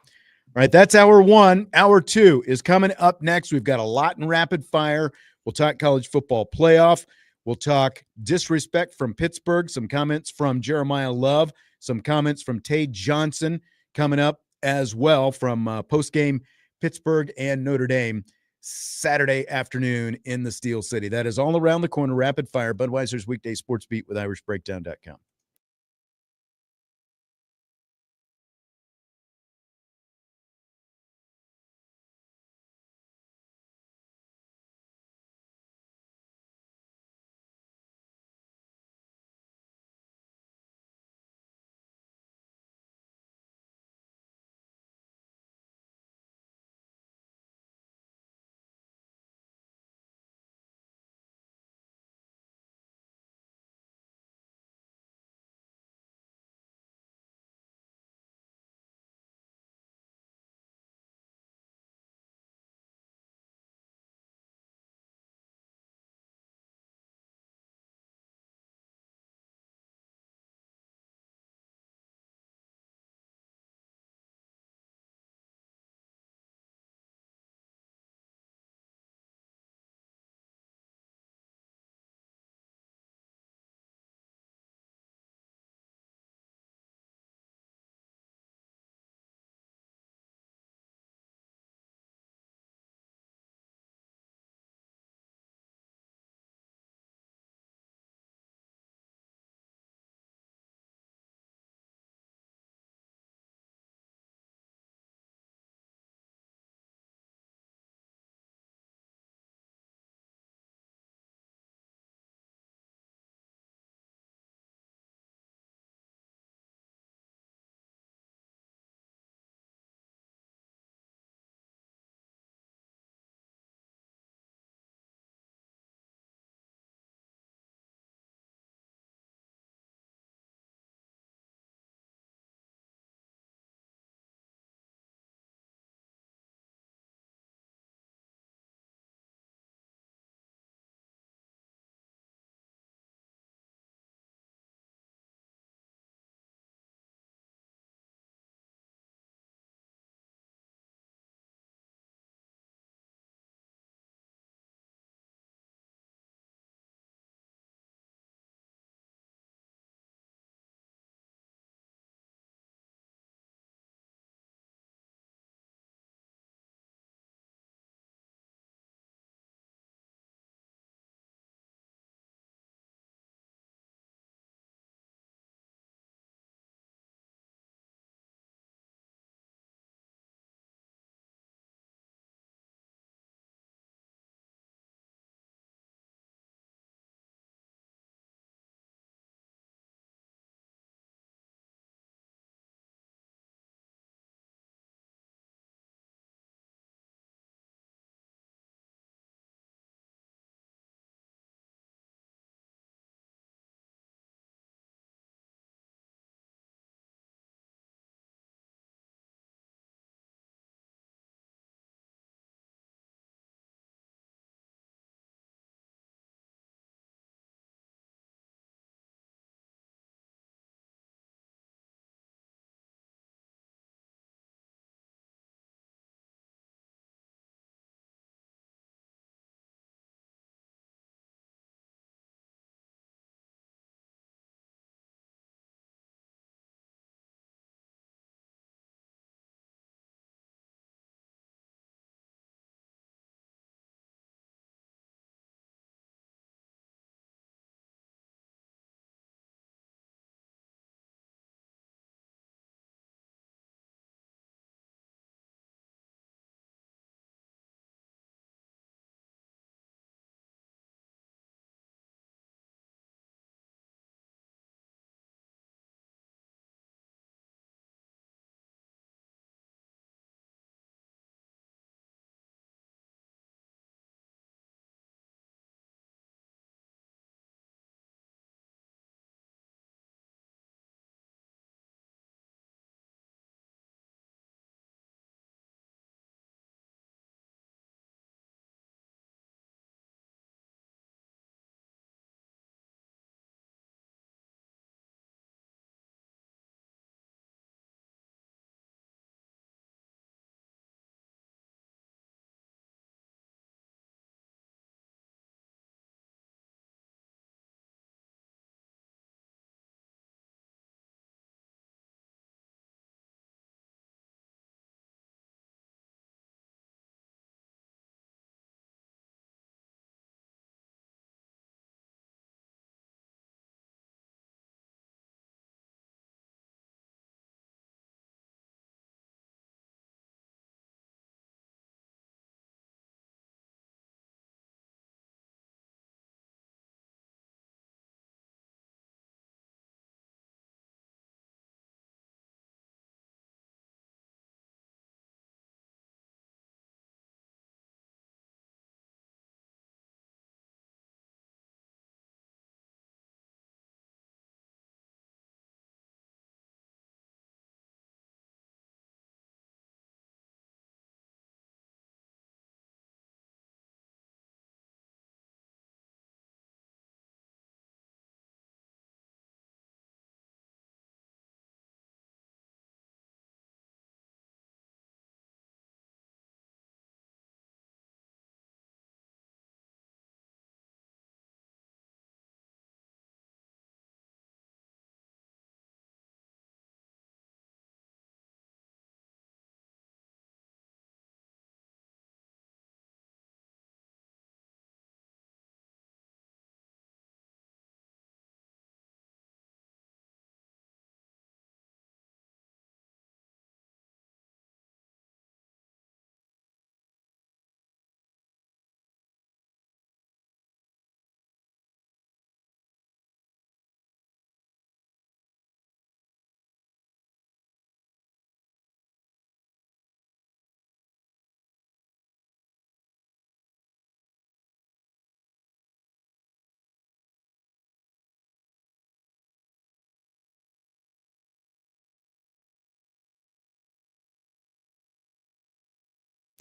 All right, that's hour 1. Hour 2 is coming up next. We've got a lot in rapid fire. We'll talk college football playoff. We'll talk disrespect from Pittsburgh, some comments from Jeremiyah Love, some comments from Tae Johnson coming up as well from post-game Pittsburgh and Notre Dame Saturday afternoon in the Steel City. That is all around the corner. Rapid fire, Budweiser's Weekday Sports Beat with IrishBreakdown.com.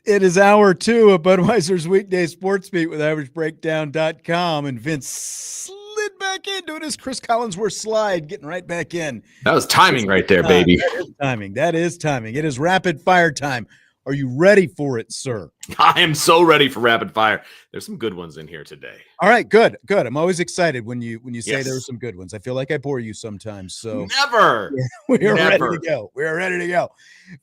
It is hour 2 of Budweiser's Weekday Sportsbeat with AverageBreakdown.com, and Vince slid back in doing his Chris Collinsworth slide, getting right back in. That was timing right there, baby. That is timing. That is timing. It is rapid fire time. Are you ready for it, sir? I am so ready for rapid fire. There's some good ones in here today. All right, good. I'm always excited when you say Yes. there are some good ones. I feel like I bore you sometimes. So Never. we are ready Never. to go. We are ready to go.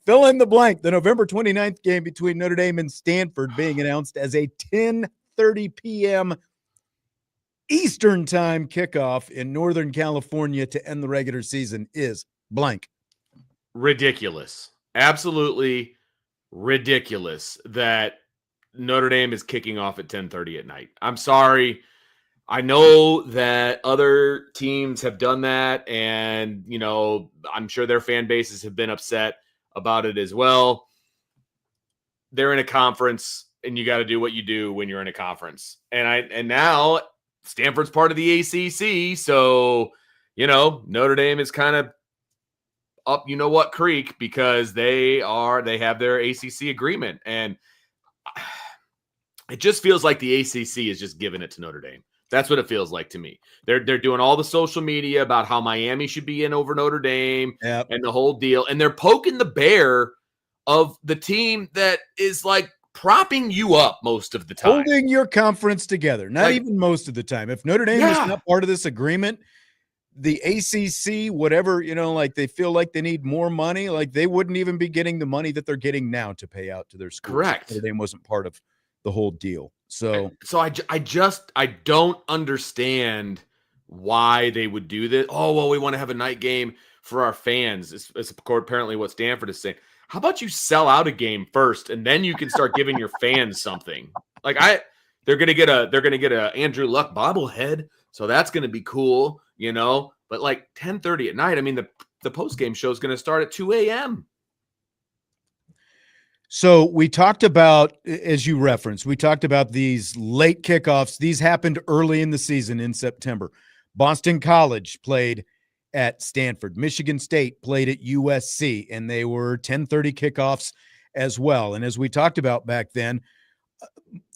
Fill in the blank. The November 29th game between Notre Dame and Stanford being announced as a 10:30 p.m. Eastern time kickoff in Northern California to end the regular season is blank. Ridiculous. Absolutely ridiculous that Notre Dame is kicking off at 10:30 at night. I'm sorry. I know that other teams have done that, and, I'm sure their fan bases have been upset about it as well. They're in a conference, and you got to do what you do when you're in a conference. And now Stanford's part of the ACC, so, Notre Dame is kind of up creek because they have their ACC agreement, and it just feels like the ACC is just giving it to Notre Dame. That's what it feels like to me. They're doing all the social media about how Miami should be in over Notre Dame. Yep. And the whole deal, and they're poking the bear of the team that is like propping you up most of the time, Holding your conference together, not Like- even most of the time. If Notre Dame is not part of this agreement, the ACC, whatever, they feel like they need more money, like they wouldn't even be getting the money that they're getting now to pay out to their schools. Correct. Notre Dame wasn't part of the whole deal. So I don't understand why they would do this. Oh, well, we want to have a night game for our fans. It's apparently what Stanford is saying. How about you sell out a game first, and then you can start giving your fans something? They're gonna get a Andrew Luck bobblehead, so that's gonna be cool, But like 10:30 at night, I mean the post game show is gonna start at 2 a.m. So we talked about, as you referenced, we talked about these late kickoffs. These happened early in the season in September. Boston College played at Stanford. Michigan State played at USC, and they were 10:30 kickoffs as well. And as we talked about back then,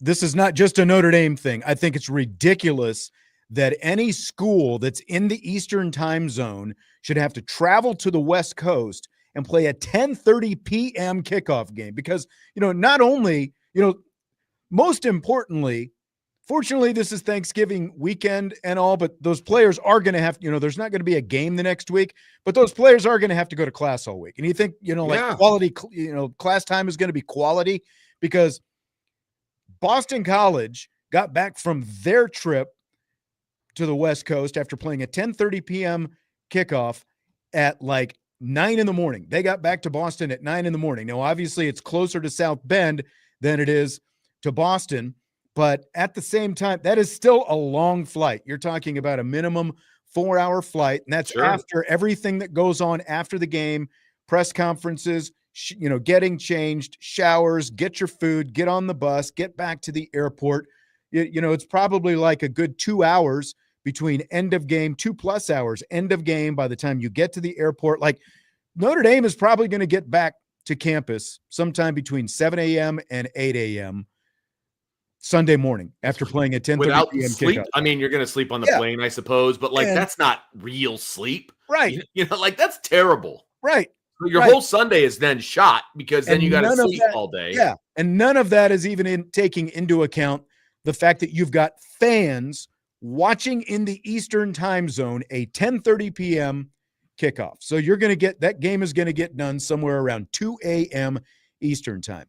this is not just a Notre Dame thing. I think it's ridiculous that any school that's in the Eastern time zone should have to travel to the West Coast and play a 10:30 p.m. kickoff game because, not only, most importantly, fortunately, this is Thanksgiving weekend and all, but those players are going to have, there's not going to be a game the next week, but those players are going to have to go to class all week. And you think, quality, class time is going to be quality because Boston College got back from their trip to the West Coast after playing a 10:30 p.m. kickoff at 9 in the morning. They got back to Boston at 9 in the morning. Now, obviously, it's closer to South Bend than it is to Boston, but at the same time, that is still a long flight. You're talking about a minimum 4-hour flight, and that's after everything that goes on after the game, press conferences, getting changed, showers, get your food, get on the bus, get back to the airport. It's probably like a good 2 hours between end of game, 2+ hours, end of game by the time you get to the airport. Notre Dame is probably going to get back to campus sometime between 7 a.m. and 8 a.m. Sunday morning after playing a 10:30 Without p.m. sleep. kickoff. I mean, you're going to sleep on the plane, I suppose, but that's not real sleep. Right. That's terrible. Right. Your whole Sunday is then shot because then you got to sleep all day. Yeah. And none of that is even taking into account the fact that you've got fans watching in the Eastern time zone a 10:30 p.m. kickoff. So you're going to get that game is going to get done somewhere around 2 a.m. Eastern time.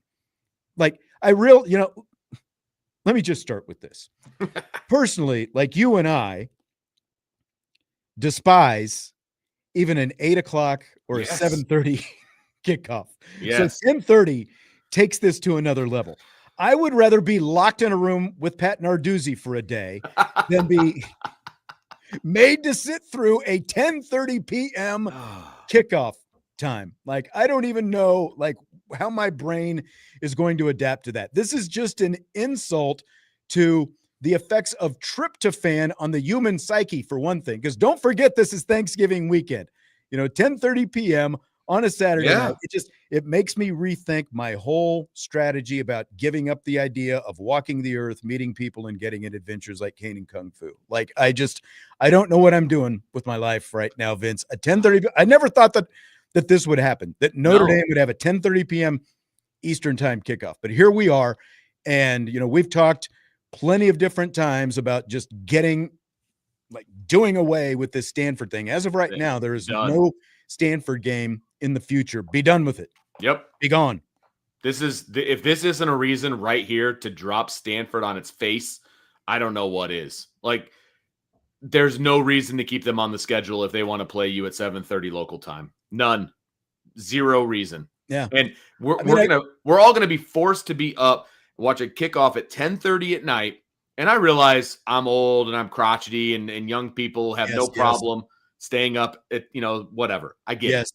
Let me just start with this. Personally, you and I despise even an 8 o'clock or a 7:30 kickoff. Yes. So 10:30 takes this to another level. I would rather be locked in a room with Pat Narduzzi for a day than be made to sit through a 10:30 p.m. kickoff time. I don't even know how my brain is going to adapt to that. This is just an insult to the effects of tryptophan on the human psyche, for one thing, because don't forget this is Thanksgiving weekend. 10:30 p.m. on a Saturday Yeah. night. It makes me rethink my whole strategy about giving up the idea of walking the earth, meeting people, and getting in adventures like Cane and Kung Fu. Like, I don't know what I'm doing with my life right now, Vince. At 10:30, I never thought that this would happen, that Notre Dame would have a 10:30 p.m. Eastern time kickoff. But here we are. And, we've talked plenty of different times about just doing away with this Stanford thing. As of right now, there is no Stanford game in the future. Be done with it. Yep. Be gone. If this isn't a reason right here to drop Stanford on its face, I don't know what is. Like, there's no reason to keep them on the schedule if they want to play you at 7:30 local time. None. Zero reason. Yeah. And we're all gonna be forced to be up, watch a kickoff at 10:30 at night. And I realize I'm old and I'm crotchety, and young people have no problem staying up at, whatever. I get it.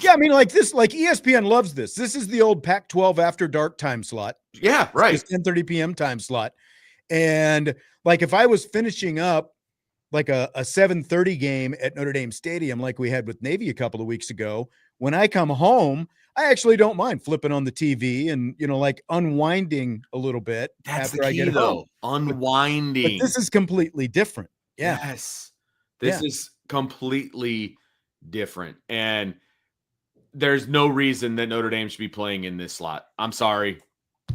Yeah, I mean, like ESPN loves this. This is the old Pac-12 after dark time slot. Yeah, right. It's 10:30 p.m. time slot. And like, if I was finishing up like a 7:30 game at Notre Dame Stadium, like we had with Navy a couple of weeks ago, when I come home, I actually don't mind flipping on the TV and, unwinding a little bit. That's after the key, I get home. Unwinding. But this is completely different. Yeah. Yes. This is completely different. And there's no reason that Notre Dame should be playing in this slot. I'm sorry.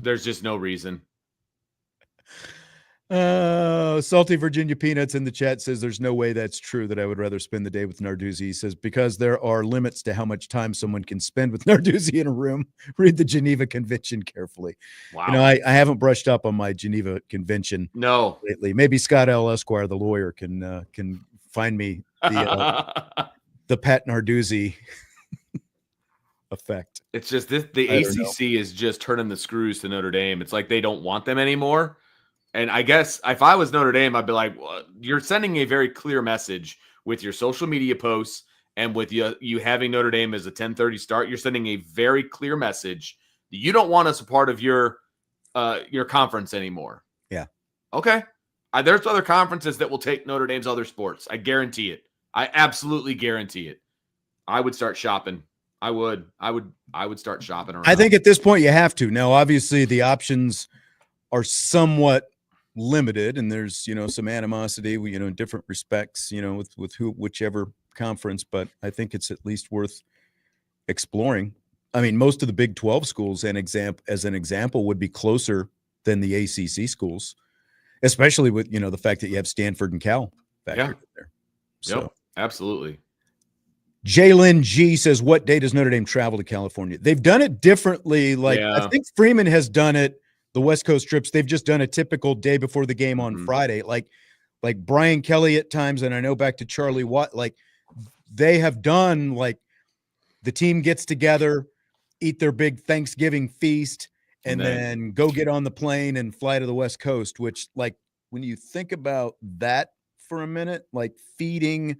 There's just no reason. Salty Virginia Peanuts in the chat says there's no way that's true, that I would rather spend the day with Narduzzi. He says, because there are limits to how much time someone can spend with Narduzzi in a room. Read the Geneva Convention carefully. Wow. I haven't brushed up on my Geneva Convention lately. Maybe Scott L. Esquire, the lawyer, can find me the Pat Narduzzi effect. It's just the ACC is just turning the screws to Notre Dame. It's like they don't want them anymore. And I guess if I was Notre Dame, I'd be like, well, you're sending a very clear message with your social media posts and with you having Notre Dame as a 10:30 start. You're sending a very clear message that you don't want us a part of your conference anymore. Yeah. Okay. There's other conferences that will take Notre Dame's other sports. I guarantee it. I absolutely guarantee it. I would start shopping. I would start shopping around. I think at this point you have to. Now, obviously, the options are somewhat limited, and there's some animosity in different respects with whichever conference, but I think it's at least worth exploring. I mean, most of the Big 12 schools as an example would be closer than the ACC schools, especially with the fact that you have Stanford and Cal factored in there. So yep, absolutely. Jalen G says, what day does Notre Dame travel to California? They've done it differently. I think Freeman has done it. The West Coast trips, they've just done a typical day before the game on Friday. Like Brian Kelly at times, and I know back to Charlie Watt, they have done the team gets together, eat their big Thanksgiving feast, and then go get on the plane and fly to the West Coast, which when you think about that for a minute, feeding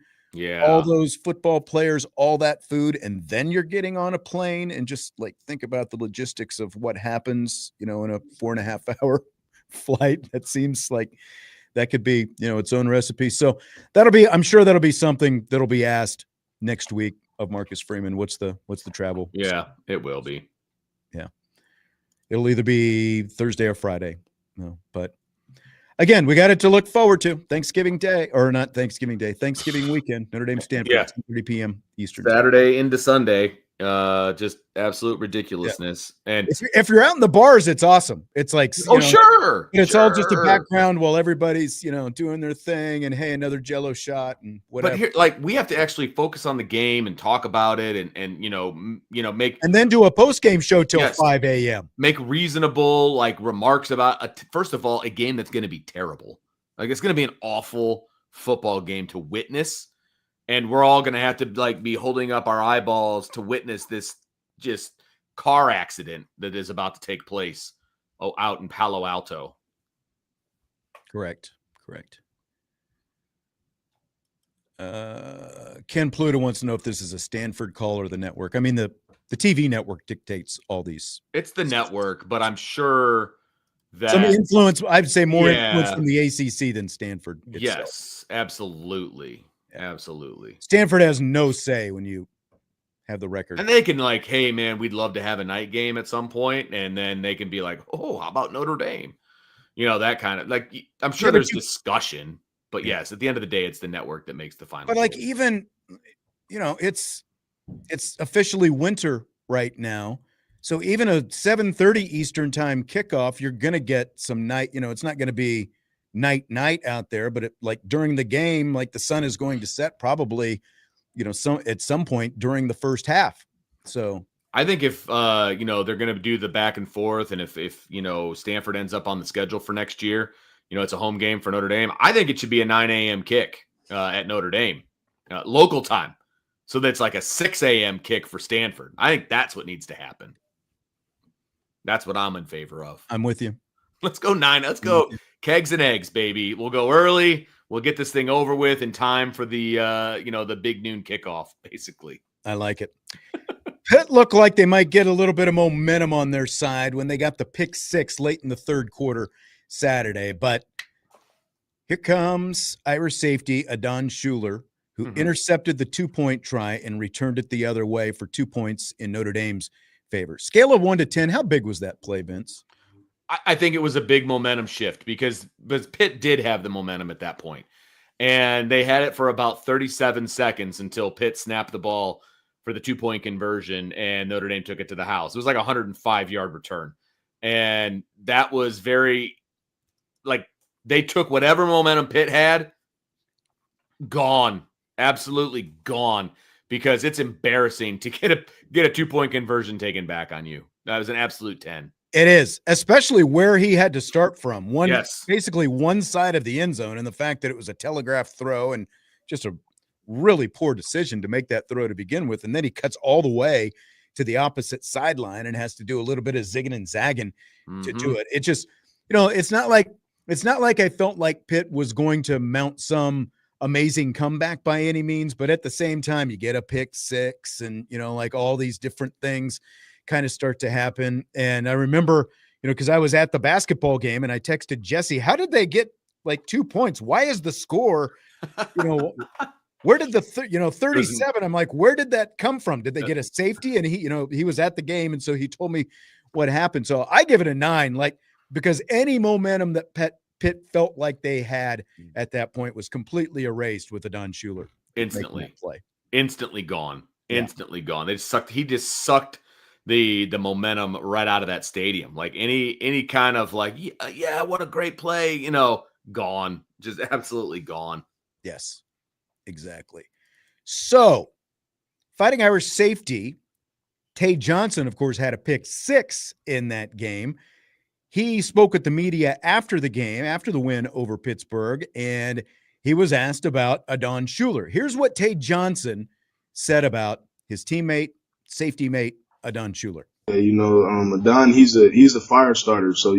all those football players, all that food, and then you're getting on a plane and just think about the logistics of what happens, in a 4.5 hour flight. That seems like that could be, its own recipe. So I'm sure that'll be something that'll be asked next week of Marcus Freeman. What's the travel? Yeah, it will be. Yeah. It'll either be Thursday or Friday. No, but again, we got it to look forward to. Thanksgiving Day, or not Thanksgiving Day, Thanksgiving weekend. Notre Dame Stanford, 10:30 p.m. Eastern. Saturday into Sunday. Just absolute ridiculousness. Yeah. And if you're out in the bars, it's awesome. It's sure. It's all just a background while everybody's doing their thing, and hey, another Jello shot and whatever. But here, we have to actually focus on the game and talk about it, and make, and then do a post game show till 5 a.m. Make reasonable remarks about first of all, a game that's going to be terrible. It's going to be an awful football game to witness. And we're all going to have to be holding up our eyeballs to witness this just car accident that is about to take place out in Palo Alto. Correct. Ken Pluto wants to know if this is a Stanford call or the network. I mean, the TV network dictates all these. It's the network, but I'm sure that some influence, I'd say more influence from the ACC than Stanford itself. Yes, absolutely. Stanford has no say when you have the record. And they can like, hey man, we'd love to have a night game at some point, and then they can be like, oh, how about Notre Dame? That kind of like. I'm sure there's discussion, but yes, at the end of the day, it's the network that makes the final. But like even, it's officially winter right now. So even a 7:30 Eastern time kickoff, you're going to get some night, it's not going to be night out there, but like during the game, like the sun is going to set probably, at some point during the first half. So I think if, they're going to do the back and forth, and if Stanford ends up on the schedule for next year, it's a home game for Notre Dame. I think it should be a 9 a.m. kick at Notre Dame, local time. So that's like a 6 a.m. kick for Stanford. I think that's what needs to happen. That's what I'm in favor of. I'm with you. Let's go 9. Let's go kegs and eggs, baby. We'll go early. We'll get this thing over with in time for the, the big noon kickoff, basically. I like it. Pitt looked like they might get a little bit of momentum on their side when they got the pick 6 late in the third quarter Saturday. But here comes Irish safety Adon Shuler, who intercepted the 2-point try and returned it the other way for 2 points in Notre Dame's favor. Scale of 1 to 10, how big was that play, Vince? I think it was a big momentum shift because Pitt did have the momentum at that point. And they had it for about 37 seconds until Pitt snapped the ball for the 2-point conversion and Notre Dame took it to the house. It was like a 105-yard return. And that was very, like, they took whatever momentum Pitt had, gone, absolutely gone, because it's embarrassing to get a 2-point conversion taken back on you. That was an absolute 10. It is, especially where he had to start from. Basically one side of the end zone, and the fact that it was a telegraph throw and just a really poor decision to make that throw to begin with. And then he cuts all the way to the opposite sideline and has to do a little bit of zigging and zagging to do it. It just, it's not like I felt like Pitt was going to mount some amazing comeback by any means, but at the same time, you get a pick 6 and, like all these different things kind of start to happen. And I remember, because I was at the basketball game and I texted Jesse, how did they get like 2 points? Why is the score, where did the 37? I'm like, where did that come from? Did they get a safety? And he was at the game. And so he told me what happened. So I give it a 9, like, because any momentum that Pitt felt like they had at that point was completely erased with Adon Shuler. Instantly gone. He just sucked the momentum right out of that stadium. Like any kind of like, yeah, what a great play, gone, just absolutely gone. Yes, exactly. So Fighting Irish safety, Tae Johnson, of course, had a pick 6 in that game. He spoke with the media after the game, after the win over Pittsburgh, and he was asked about Adon Shuler. Here's what Tae Johnson said about his teammate, safety mate, Adon Shuler. Adon, he's a fire starter. So,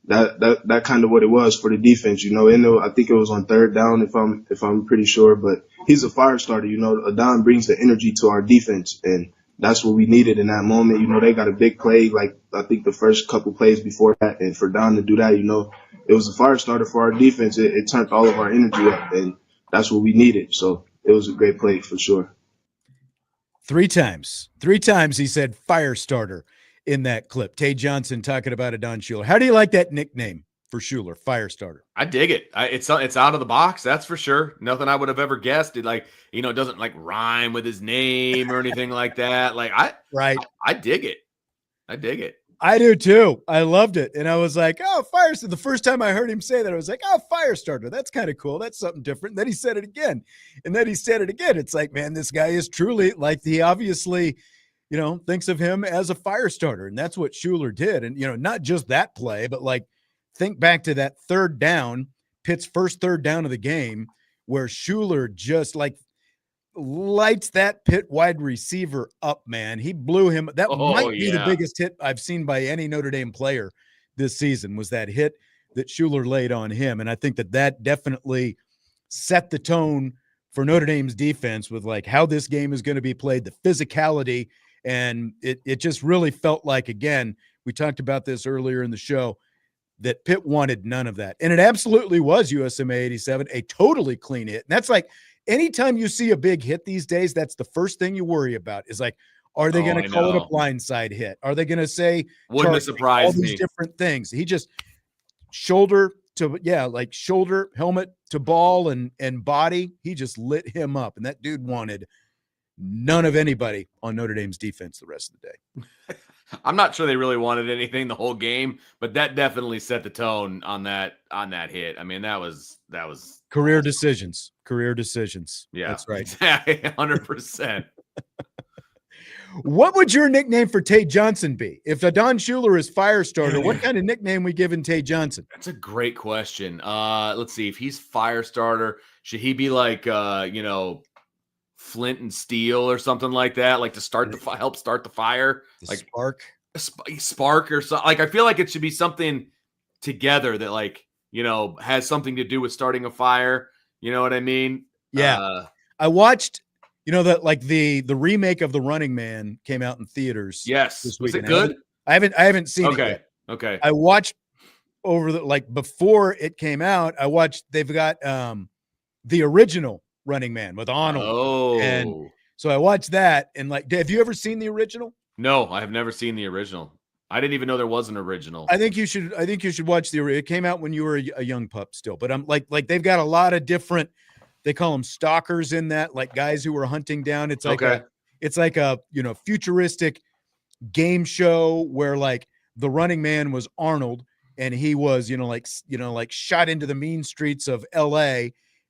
that kind of what it was for the defense, I think it was on third down if I'm pretty sure, but he's a fire starter. Adon brings the energy to our defense, and that's what we needed in that moment. They got a big play, like I think the first couple plays before that, and for Don to do that, it was a fire starter for our defense. It turned all of our energy up, and that's what we needed. So it was a great play for sure. 3 times he said fire starter in that clip. Tae Johnson talking about Adon Shuler. How do you like that nickname for Shuler, fire starter? I dig it. It's out of the box, that's for sure. Nothing I would have ever guessed. It it doesn't like rhyme with his name or anything like that. I dig it. I dig it. I do too. I loved it. And I was like, oh, fire starter. The first time I heard him say that, I was like, oh, fire starter. That's kind of cool. That's something different. And then he said it again. And then he said it again. It's like, man, this guy is truly like, he obviously, thinks of him as a fire starter. And that's what Shuler did. And, not just that play, but like, think back to that third down, Pitt's first third down of the game, where Shuler just like lights that Pitt wide receiver up, man. He blew him. That might be the biggest hit I've seen by any Notre Dame player this season, was that hit that Shuler laid on him. And I think that definitely set the tone for Notre Dame's defense with like how this game is going to be played, the physicality. And it just really felt like, again, we talked about this earlier in the show, that Pitt wanted none of that. And it absolutely was USMA 87, a totally clean hit. And that's like, anytime you see a big hit these days, that's the first thing you worry about is like, are they Oh, going I to call it a know. blindside hit? Are they going to say Wouldn't have targeting? All surprised these me. different things? He just shoulder to like shoulder, helmet to ball and body. He just lit him up, and that dude wanted none of anybody on Notre Dame's defense the rest of the day. I'm not sure they really wanted anything the whole game, but that definitely set the tone on that hit. I mean, that was Career awesome. decisions. Career decisions. Yeah, That's right. Exactly, 100%. What would your nickname for Tae Johnson be? If Don Schuler is fire starter, what kind of nickname we giving Tae Johnson? That's a great question. Let's see. If he's fire starter, should he be like Flint and Steel or something like that? Like to help start the fire? The like spark. Spark or something. Like I feel like it should be something together that has something to do with starting a fire. You know what I mean? Yeah. I watched that like the remake of The Running Man came out in theaters. Yes. This Was weekend. it good? I haven't seen it yet. Okay. I watched before it came out, they've got the original Running Man with Arnold. Oh. And so I watched that and have you ever seen the original? No, I have never seen the original. I didn't even know there was an original. I think you should watch it came out when you were a young pup still, but I'm like they've got a lot of different, they call them stalkers in that, like guys who were hunting down. It's like a futuristic game show where like the Running Man was Arnold and he was, shot into the mean streets of LA.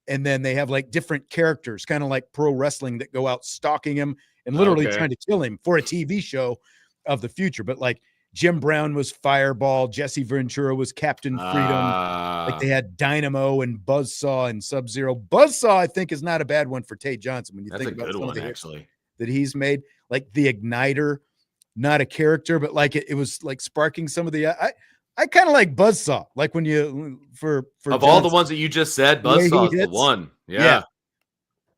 And then they have like different characters, kind of like pro wrestling, that go out stalking him and literally trying to kill him for a TV show of the future. But like Jim Brown was Fireball, Jesse Ventura was Captain Freedom. Like they had Dynamo and Buzzsaw and Sub-Zero. Buzzsaw, I think, is not a bad one for Tae Johnson when you think about some of the hits that he's made. Like the Igniter, not a character, but like it was like sparking some of the. I kind of like Buzzsaw. Like when you for of Johnson, all the ones that you just said, Buzzsaw is the one. Yeah.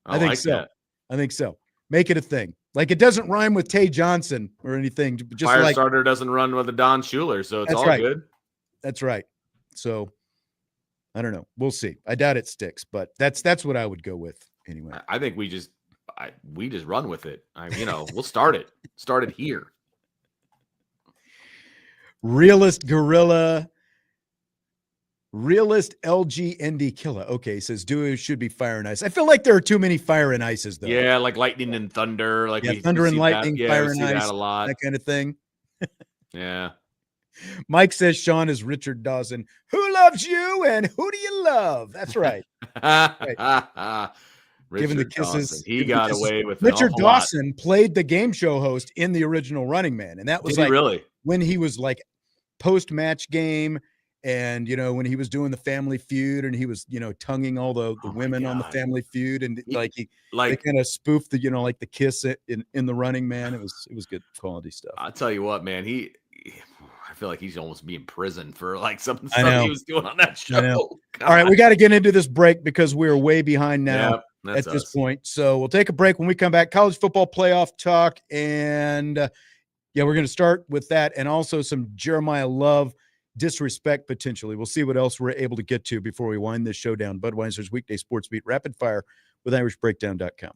I think so. I think so. Make it a thing. Like it doesn't rhyme with Tae Johnson or anything. Just Firestarter doesn't run with a Don Schuler, so it's all good. That's right. So I don't know. We'll see. I doubt it sticks, but that's what I would go with anyway. I think we just run with it. We'll start it. Start it here. Realist LG ND Killer. Okay, says duo should be fire and ice. I feel like there are too many fire and ices though. Yeah, like lightning and thunder. Like thunder and lightning, fire and ice, that a lot. That kind of thing. Yeah. Mike says Sean is Richard Dawson. Who loves you and who do you love? That's right. Right. Giving the kisses. Dawson. He got away with it. Richard Dawson played the game show host in the original Running Man, and that was really when he was like post-match game, and when he was doing the Family Feud, and he was tonguing all the women on the Family Feud, and they kind of spoofed the like the kiss in the Running Man. It was good quality stuff. I'll tell you what, man. I feel like he's almost being imprisoned for like some stuff he was doing on that show. All right, we got to get into this break because we're way behind now at this point. So we'll take a break. When we come back, college football playoff talk, and we're going to start with that, and also some Jeremiyah Love disrespect potentially. We'll see what else we're able to get to before we wind this show down. Budweiser's Weekday Sports Beat Rapid Fire with IrishBreakdown.com.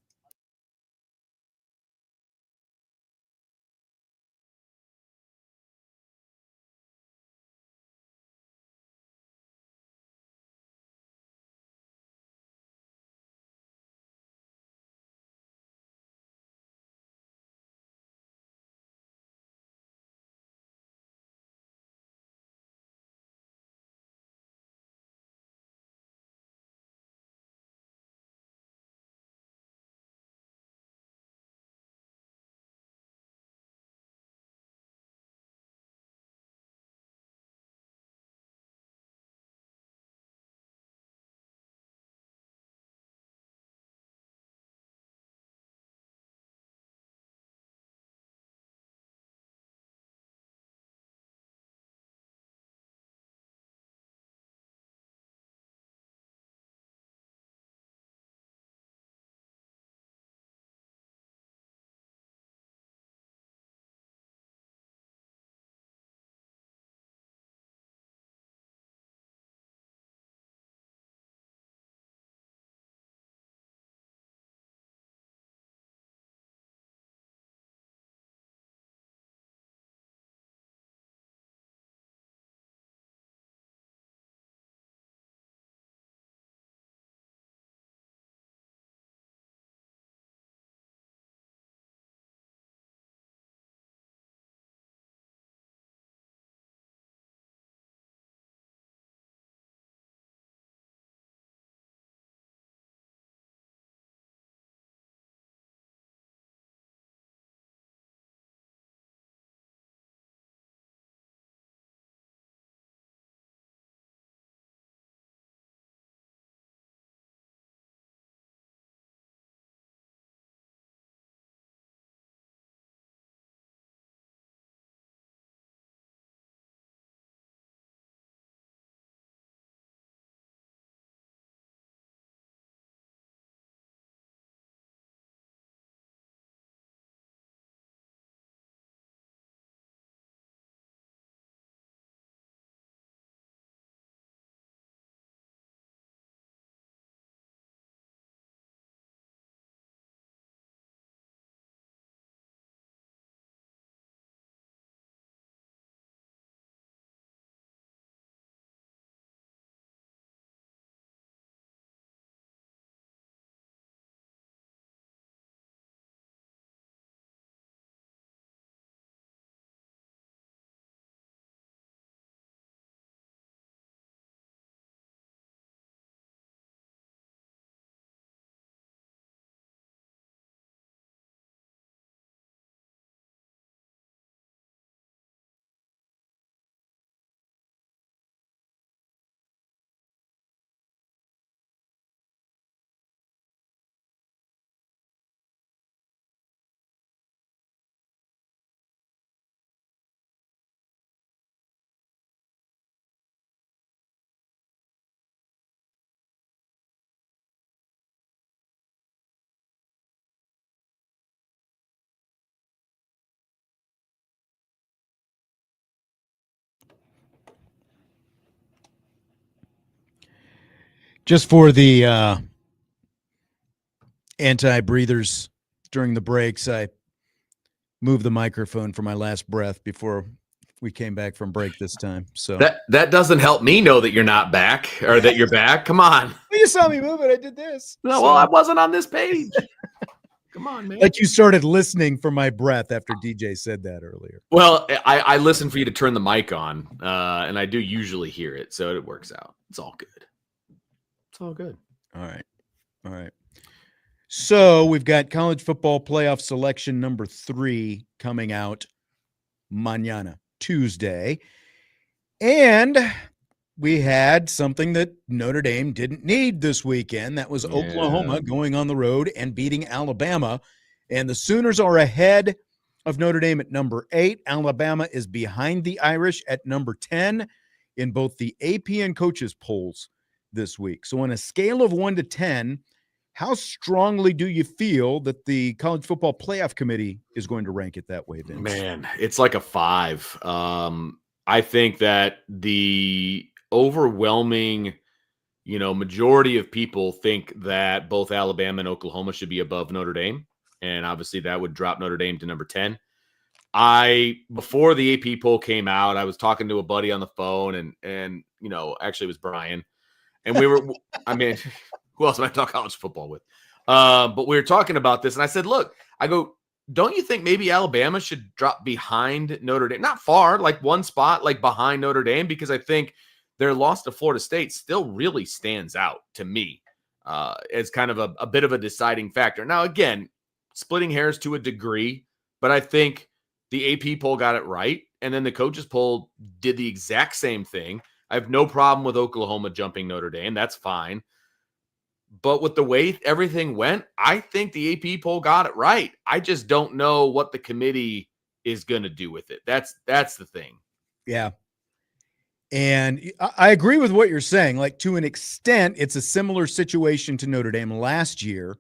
Just for the anti-breathers during the breaks, I moved the microphone for my last breath before we came back from break this time. So that doesn't help me know that you're not back or that you're back. Come on. Well, you saw me move it. I did this. No, well, I wasn't on this page. Come on, man. Like you started listening for my breath after DJ said that earlier. Well, I listen for you to turn the mic on, and I do usually hear it, so it works out. It's all good. It's all good. All right. So we've got college football playoff selection number 3 coming out mañana, Tuesday. And we had something that Notre Dame didn't need this weekend. That was Oklahoma going on the road and beating Alabama. And the Sooners are ahead of Notre Dame at number 8. Alabama is behind the Irish at number 10 in both the AP and coaches polls this week. So on a scale of 1 to 10, how strongly do you feel that the College Football Playoff Committee is going to rank it that way, Vince? Man, it's like a 5. I think that the overwhelming, majority of people think that both Alabama and Oklahoma should be above Notre Dame. And obviously that would drop Notre Dame to number 10. Before the AP poll came out, I was talking to a buddy on the phone and actually it was Brian. And we were, who else am I talk college football with? But we were talking about this and I said, look, don't you think maybe Alabama should drop behind Notre Dame? Not far, like one spot, like behind Notre Dame, because I think their loss to Florida State still really stands out to me as kind of a bit of a deciding factor. Now, again, splitting hairs to a degree, but I think the AP poll got it right. And then the coaches poll did the exact same thing. I have no problem with Oklahoma jumping Notre Dame. That's fine. But with the way everything went, I think the AP poll got it right. I just don't know what the committee is going to do with it. That's the thing. Yeah. And I agree with what you're saying. Like, to an extent, it's a similar situation to Notre Dame last year,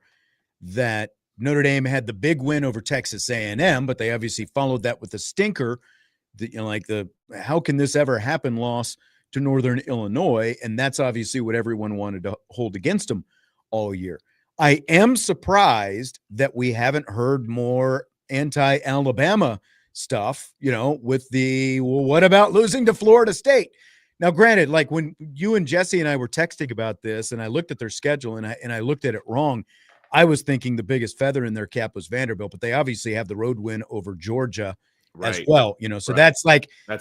that Notre Dame had the big win over Texas A&M, but they obviously followed that with a stinker. How can this ever happen loss to Northern Illinois? And that's obviously what everyone wanted to hold against them all year. I am surprised that we haven't heard more anti-Alabama stuff, with what about losing to Florida State? Now, granted, like when you and Jesse and I were texting about this and I looked at their schedule and I looked at it wrong, I was thinking the biggest feather in their cap was Vanderbilt, but they obviously have the road win over Georgia as well, so that's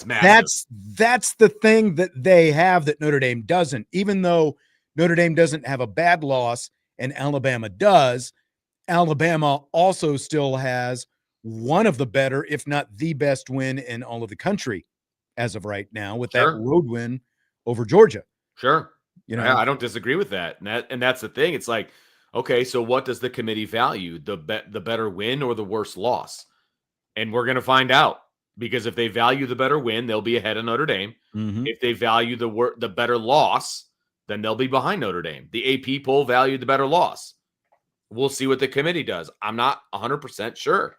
massive. That's the thing that they have that Notre Dame doesn't. Even though Notre Dame doesn't have a bad loss and Alabama does, Alabama also still has one of the better, if not the best win in all of the country as of right now, with that road win over Georgia. Sure. I don't disagree with that. And that's the thing. It's like, okay, so what does the committee value? The better win or the worse loss? And we're going to find out, because if they value the better win, they'll be ahead of Notre Dame. Mm-hmm. If they value the better loss, then they'll be behind Notre Dame. The AP poll valued the better loss. We'll see what the committee does. I'm not 100% sure.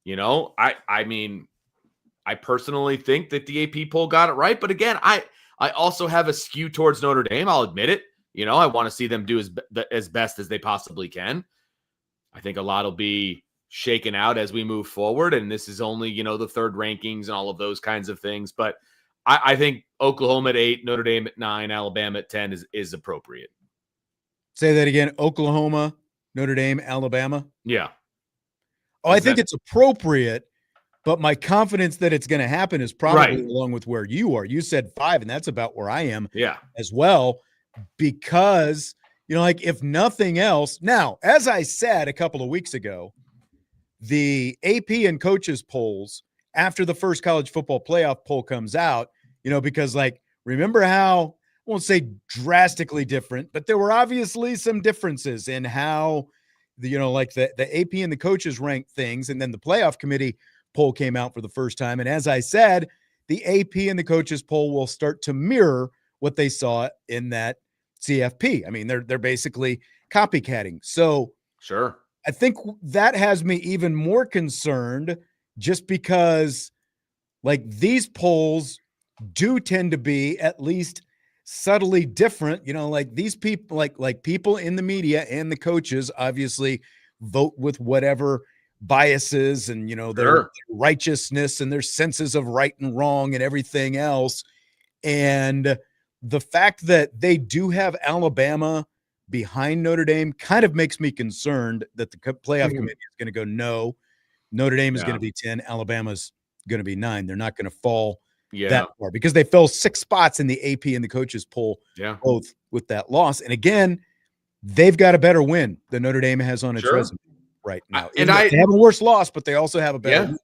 I personally think that the AP poll got it right. But again, I also have a skew towards Notre Dame. I'll admit it. I want to see them do as best as they possibly can. I think a lot will be shaken out as we move forward. And this is only, the third rankings and all of those kinds of things. But I think Oklahoma at 8, Notre Dame at 9, Alabama at 10 is appropriate. Say that again. Oklahoma, Notre Dame, Alabama. Yeah. Oh, I think it's appropriate, but my confidence that it's going to happen is probably along with where you are. You said 5, and that's about where I am as well, because, if nothing else. Now, as I said a couple of weeks ago, the AP and coaches polls after the first college football playoff poll comes out, because remember how, I won't say drastically different, but there were obviously some differences in how the AP and the coaches ranked things. And then the playoff committee poll came out for the first time. And as I said, the AP and the coaches poll will start to mirror what they saw in that CFP. I mean, they're basically copycatting. So sure. I think that has me even more concerned, just because these polls do tend to be at least subtly different. Like these people, like people in the media and the coaches obviously vote with whatever biases and, their righteousness and their senses of right and wrong and everything else. And the fact that they do have Alabama behind Notre Dame kind of makes me concerned that the playoff committee is going to go, no, Notre Dame is going to be 10. Alabama's going to be 9. They're not going to fall that far because they fell 6 spots in the AP and the coaches poll, both with that loss. And again, they've got a better win than Notre Dame has on its resume right now. They have a worse loss, but they also have a better win.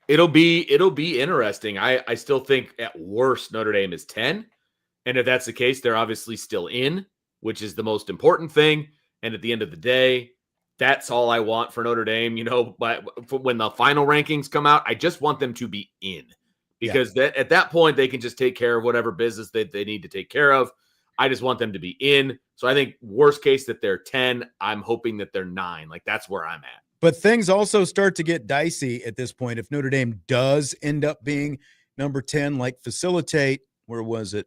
It'll be interesting. I still think at worst Notre Dame is 10. And if that's the case, they're obviously still in, which is the most important thing. And at the end of the day, that's all I want for Notre Dame. But when the final rankings come out, I just want them to be in because at that point they can just take care of whatever business that they need to take care of. I just want them to be in. So I think worst case that they're 10. I'm hoping that they're 9. Like that's where I'm at. But things also start to get dicey at this point. If Notre Dame does end up being number 10, like Facilitate, where was it?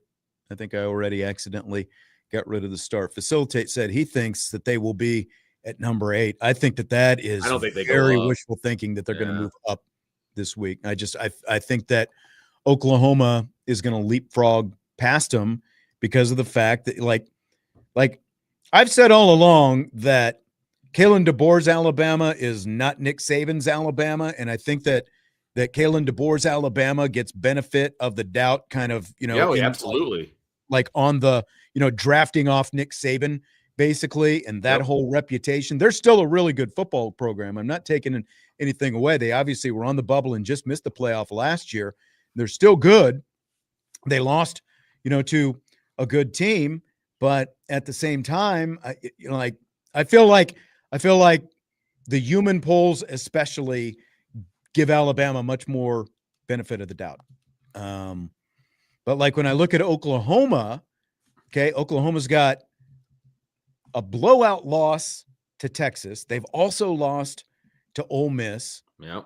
I think I already accidentally got rid of the start. Facilitate said he thinks that they will be at number 8. I think that is I don't think they very wishful thinking that they're going to move up this week. I think that Oklahoma is going to leapfrog past them because of the fact that like I've said all along that Kalen DeBoer's Alabama is not Nick Saban's Alabama, and I think that Kalen DeBoer's Alabama gets benefit of the doubt, kind of, absolutely, like on the drafting off Nick Saban basically, and that whole reputation. They're still a really good football program. I'm not taking anything away. They obviously were on the bubble and just missed the playoff last year. They're still good. They lost, to a good team, but at the same time, I feel like the human polls especially give Alabama much more benefit of the doubt. But like when I look at Oklahoma, Oklahoma's got a blowout loss to Texas. They've also lost to Ole Miss. Yep.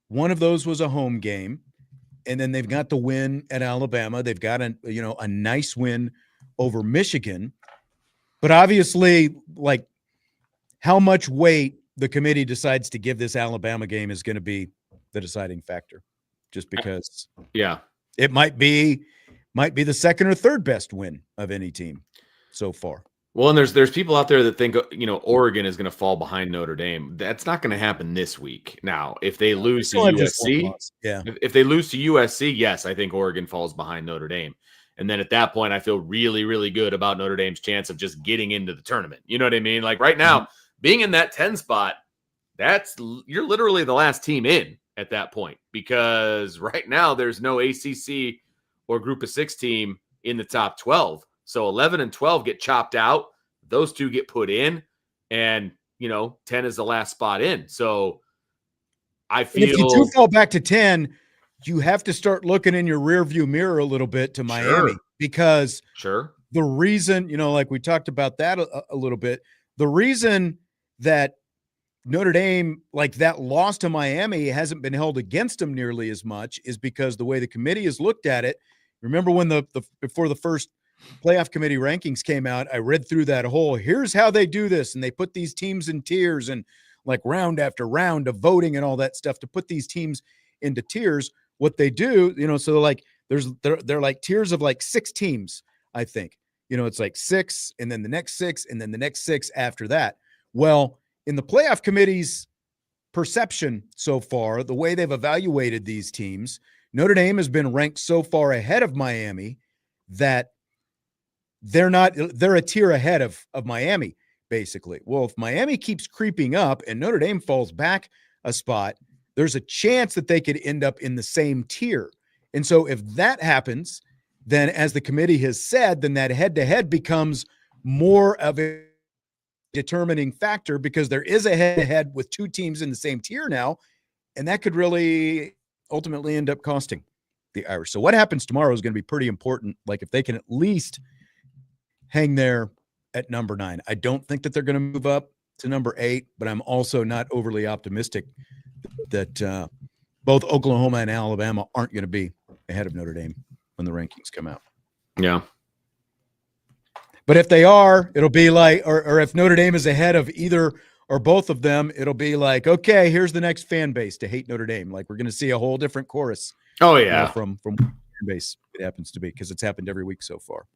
One of those was a home game. And then they've got the win at Alabama. They've got a nice win over Michigan. But obviously, like, how much weight the committee decides to give this Alabama game is going to be the deciding factor, just because it might be the second or third best win of any team so far. Well, and there's people out there that think, Oregon is going to fall behind Notre Dame. That's not going to happen this week. Now, if they lose to USC, if they lose to USC, yes, I think Oregon falls behind Notre Dame. And then at that point, I feel really, really good about Notre Dame's chance of just getting into the tournament. You know what I mean? Like right now, being in that 10 spot, you're literally the last team in at that point, because right now there's no ACC or Group of 6 team in the top 12. So 11 and 12 get chopped out. Those two get put in, and 10 is the last spot in. So I feel if you do fall back to 10, you have to start looking in your rearview mirror a little bit to Miami, because the reason, like we talked about that a little bit, the reason that Notre Dame, like that loss to Miami, hasn't been held against them nearly as much is because the way the committee has looked at it. Remember when before the first playoff committee rankings came out, I read through that whole, here's how they do this. And they put these teams in tiers and like round after round of voting and all that stuff to put these teams into tiers. What they do, so they're like, they're like tiers of like 6 teams, I think. It's like 6 and then the next 6 and then the next 6 after that. Well, in the playoff committee's perception so far, the way they've evaluated these teams, Notre Dame has been ranked so far ahead of Miami that they're a tier ahead of Miami, basically. Well, if Miami keeps creeping up and Notre Dame falls back a spot, there's a chance that they could end up in the same tier. And so if that happens, then as the committee has said, then that head-to-head becomes more of a determining factor, because there is a head-to-head with 2 teams in the same tier now, and that could really ultimately end up costing the Irish. So what happens tomorrow is going to be pretty important. Like if they can at least hang there at number 9. I don't think that they're going to move up to number 8, but I'm also not overly optimistic that both Oklahoma and Alabama aren't going to be ahead of Notre Dame when the rankings come out. Yeah. But if they are, it'll be like, or if Notre Dame is ahead of either or both of them, it'll be like, okay, here's the next fan base to hate Notre Dame. Like we're going to see a whole different chorus. Oh yeah, from fan base. It happens to be because it's happened every week so far.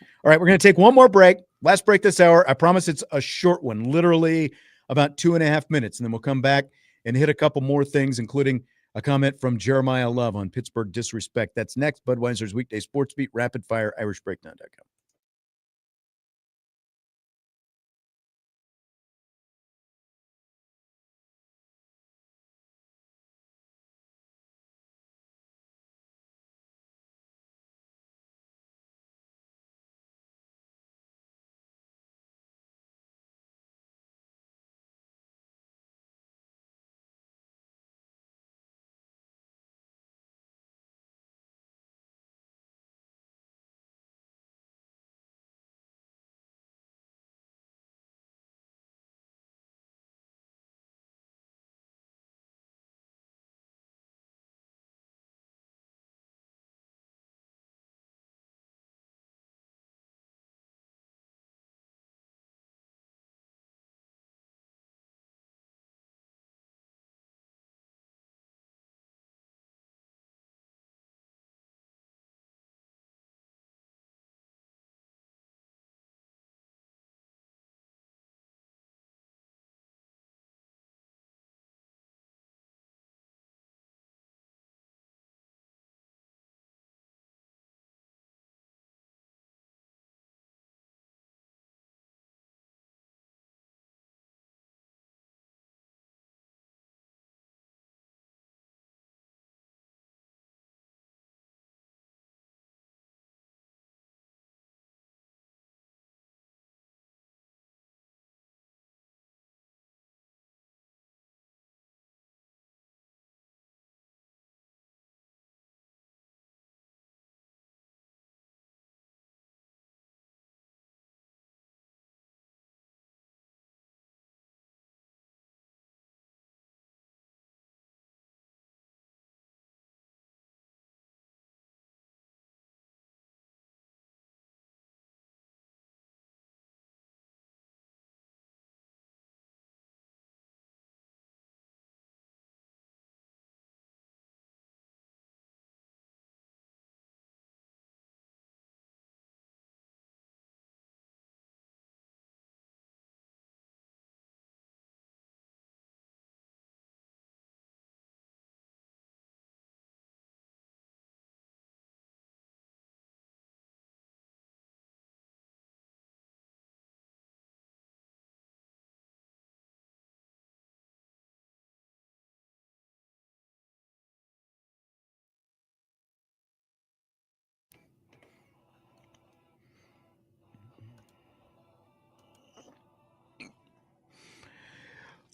All right, we're going to take one more break. Last break this hour. I promise it's a short one, literally about 2.5 minutes, and then we'll come back and hit a couple more things, including a comment from Jeremiyah Love on Pittsburgh disrespect. That's next. Budweiser's Weekday Sports Beat, Rapid Fire, IrishBreakdown.com.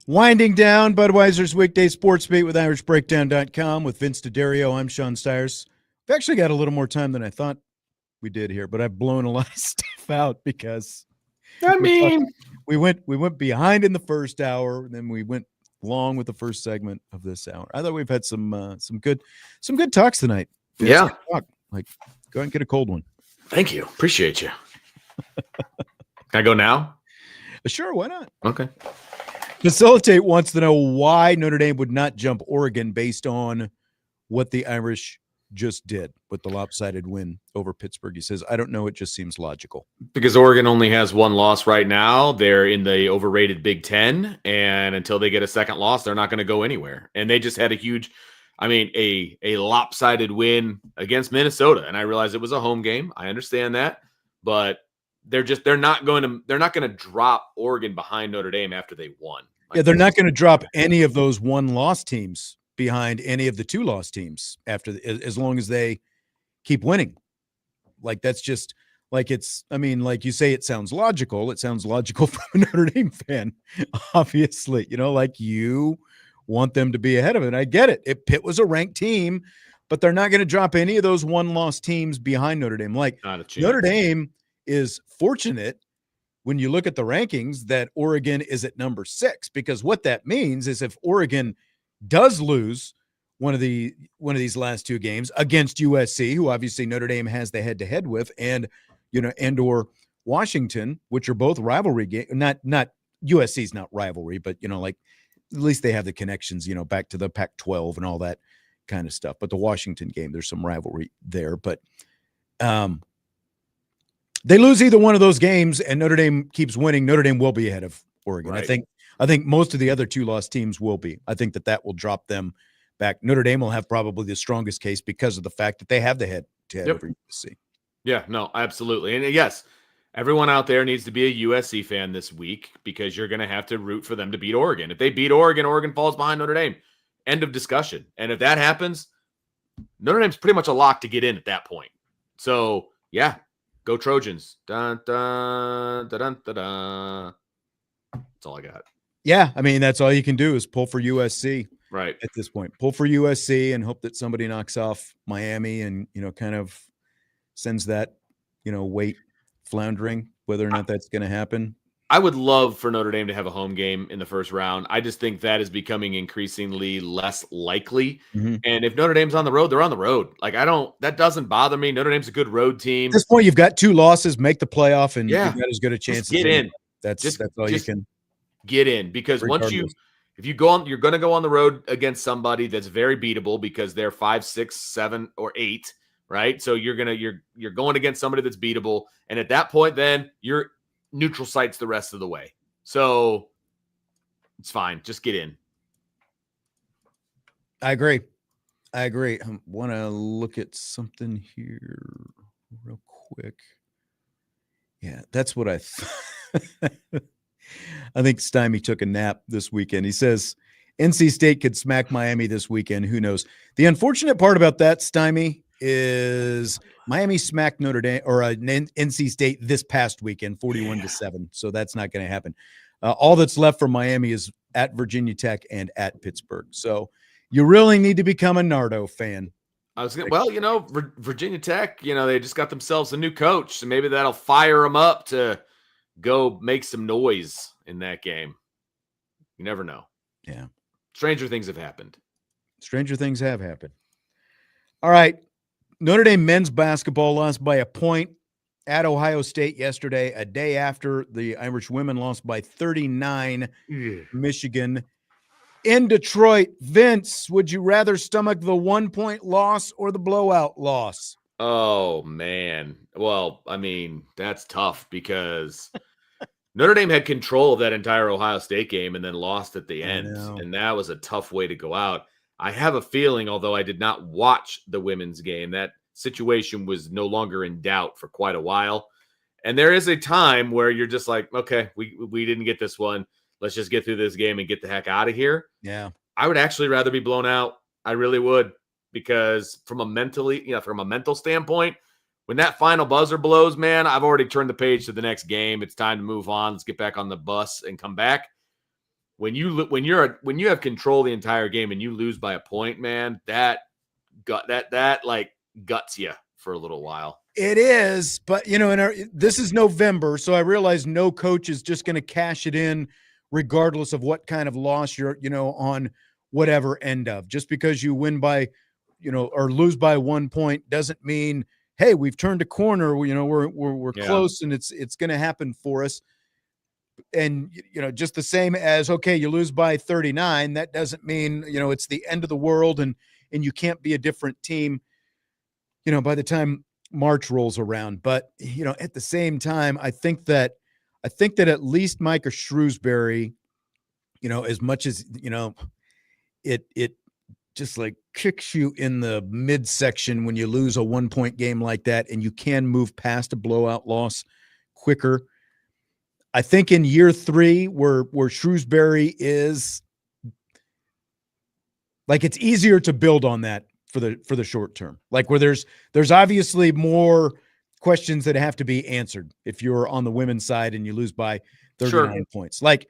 Winding down Budweiser's Weekday Sports Beat with IrishBreakdown.com with Vince D'Addario. I'm Sean Stiers. We've actually got a little more time than I thought we did here, but I've blown a lot of stuff out because we went behind in the first hour, and then we went long with the first segment of this hour. I thought we've had some good talks tonight. Vince, yeah. talk. Like, go ahead and get a cold one. Thank you. Appreciate you. Can I go now? Sure, why not? Okay. Facilitate wants to know why Notre Dame would not jump Oregon based on what the Irish just did with the lopsided win over Pittsburgh. He says, I don't know. It just seems logical. Because Oregon only has one loss right now. They're in the overrated Big Ten. And until they get a second loss, they're not going to go anywhere. And they just had a lopsided win against Minnesota. And I realize it was a home game. I understand that. But they're not going to drop Oregon behind Notre Dame after they won. Yeah, they're not going to drop any of those one-loss teams behind any of the two-loss teams as long as they keep winning. Like, that's just like like you say, it sounds logical. It sounds logical from a Notre Dame fan, obviously. Like you want them to be ahead of it. I get it. Pitt was a ranked team, but they're not going to drop any of those one-loss teams behind Notre Dame. Like, Notre Dame is fortunate when you look at the rankings that Oregon is at number 6, because what that means is if Oregon does lose one of these last two games against USC, who obviously Notre Dame has the head-to-head with, and or Washington, which are both rivalry game. Not USC's not rivalry, but like at least they have the connections, back to the Pac-12 and all that kind of stuff. But the Washington game, there's some rivalry there. But they lose either one of those games, and Notre Dame keeps winning. Notre Dame will be ahead of Oregon. Right. I think most of the other 2 lost teams will be. I think that will drop them back. Notre Dame will have probably the strongest case because of the fact that they have the head-to-head over USC. Yeah, no, absolutely. And yes, everyone out there needs to be a USC fan this week because you're going to have to root for them to beat Oregon. If they beat Oregon, Oregon falls behind Notre Dame. End of discussion. And if that happens, Notre Dame's pretty much a lock to get in at that point. So, yeah, go Trojans. Dun, dun, dun, dun, dun, dun. That's all I got. Yeah, I mean, that's all you can do is pull for USC. Right. At this point, pull for USC and hope that somebody knocks off Miami and, kind of sends that, weight floundering, whether or not that's going to happen. I would love for Notre Dame to have a home game in the first round. I just think that is becoming increasingly less likely. Mm-hmm. And if Notre Dame's on the road, they're on the road. That doesn't bother me. Notre Dame's a good road team. At this point, you've got 2 losses, make the playoff, and Yeah. you've got as good a chance Just get in. That's all you can get in, because regardless. if you go on, you're going to go on the road against somebody that's very beatable because they're 5, 6, 7, or 8, right? So you're going against somebody that's beatable, and at that point, then you're neutral sites the rest of the way. So it's fine. Just get in. I agree. I want to look at something here real quick. Yeah, that's what I I think Stymie took a nap this weekend. He says NC State could smack Miami this weekend. Who knows? The unfortunate part about that, Stymie, is Miami smacked Notre Dame or NC State this past weekend, 41-7. So that's not going to happen. All that's left for Miami is at Virginia Tech and at Pittsburgh. So you really need to become a Nardo fan. Virginia Tech, they just got themselves a new coach, so maybe that'll fire them up to go make some noise in that game. You never know. Yeah. Stranger things have happened. All right. Notre Dame men's basketball lost by a point at Ohio State yesterday, a day after the Irish women lost by 39 Michigan. In Detroit, Vince, would you rather stomach the 1-point loss or the blowout loss? Oh, man. Well, I mean, that's tough because Notre Dame had control of that entire Ohio State game and then lost at the end. And that was a tough way to go out. I have a feeling, although I did not watch the women's game, that situation was no longer in doubt for quite a while. And there is a time where you're just like, okay, we didn't get this one. Let's just get through this game and get the heck out of here. Yeah. I would actually rather be blown out. I really would, because from a mental standpoint, when that final buzzer blows, man, I've already turned the page to the next game. It's time to move on. Let's get back on the bus and come back. When you have control the entire game and you lose by a point, man, that guts you for a little while. It is, but this is November, so I realize no coach is just going to cash it in regardless of what kind of loss you're, on whatever end of. Just because you win by, or lose by 1 point doesn't mean, hey, we've turned a corner. We're close, and it's going to happen for us. And just the same as, okay, you lose by 39. That doesn't mean it's the end of the world, and you can't be a different team. By the time March rolls around. But at the same time, I think that at least Micah Shrewsbury, as much as it just like kicks you in the midsection when you lose a 1-point game like that, and you can move past a blowout loss quicker. I think in year 3, where Shrewsbury is, like, it's easier to build on that for the short term, like where there's obviously more questions that have to be answered if you're on the women's side and you lose by 39 points. Like,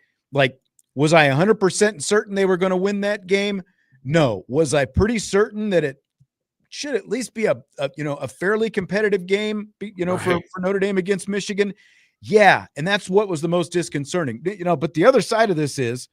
was I 100% certain they were going to win that game? No. Was I pretty certain that it should at least be a fairly competitive game, for Notre Dame against Michigan? Yeah. And that's what was the most disconcerting, but the other side of this is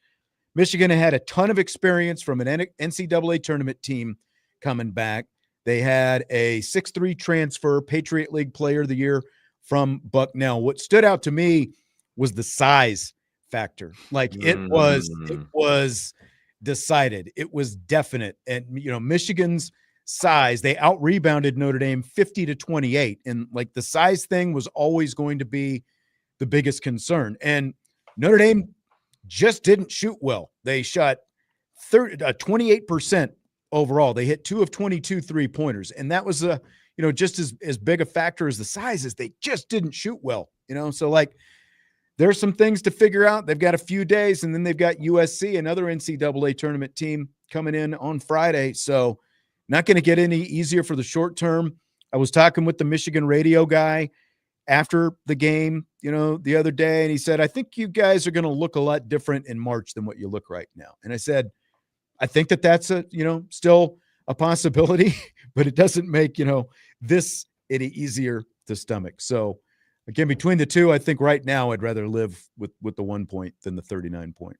Michigan had a ton of experience from an NCAA tournament team coming back. They had a 6'3" transfer, Patriot League Player of the Year from Bucknell. What stood out to me was the size factor. Like it was decided. It was definite. And, Michigan's size, they out-rebounded Notre Dame 50-28. And like the size thing was always going to be the biggest concern. And Notre Dame just didn't shoot well. They shot 28% overall. They hit 2 of 22 3-pointers. And that was just as big a factor as the size is they just didn't shoot well, So like there's some things to figure out. They've got a few days, and then they've got USC, another NCAA tournament team coming in on Friday. So not going to get any easier for the short term. I was talking with the Michigan radio guy after the game, the other day, and he said, I think you guys are going to look a lot different in March than what you look right now. And I said, I think that's still a possibility, but it doesn't make, this any easier to stomach. So again, between the two, I think right now I'd rather live with the 1 point than the 39 point.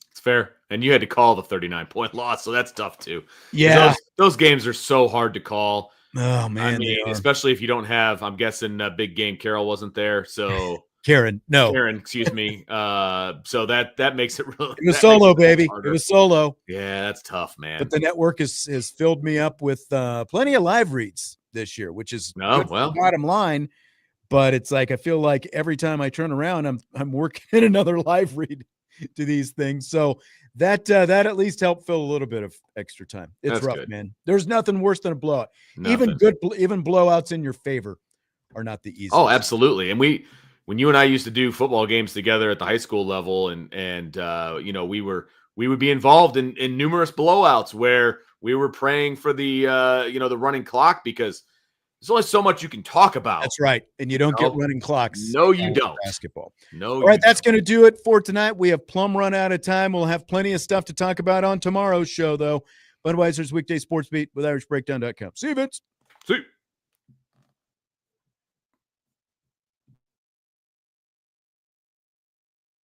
It's fair. And you had to call the 39-point loss, so that's tough too. Yeah. Those games are so hard to call. Oh, man. I mean, especially if you don't have, I'm guessing big game Carol wasn't there. So Karen, excuse me. So that makes it really. It was solo, baby. It was solo. Yeah, that's tough, man. But the network has filled me up with plenty of live reads this year, which is good for the bottom line. But it's like I feel like every time I turn around, I'm working in another live read to these things. So that at least helped fill a little bit of extra time. It's rough, man. There's nothing worse than a blowout. Even blowouts in your favor are not the easiest. Oh, absolutely. And when you and I used to do football games together at the high school level, and we would be involved in numerous blowouts where we were praying for the the running clock, because there's only so much you can talk about. That's right. And you don't get running clocks. No, you don't. Basketball. No. All right, that's going to do it for tonight. We have plumb run out of time. We'll have plenty of stuff to talk about on tomorrow's show, though. Budweiser's Weekday Sports Beat with IrishBreakdown.com. See you, Vince. See you.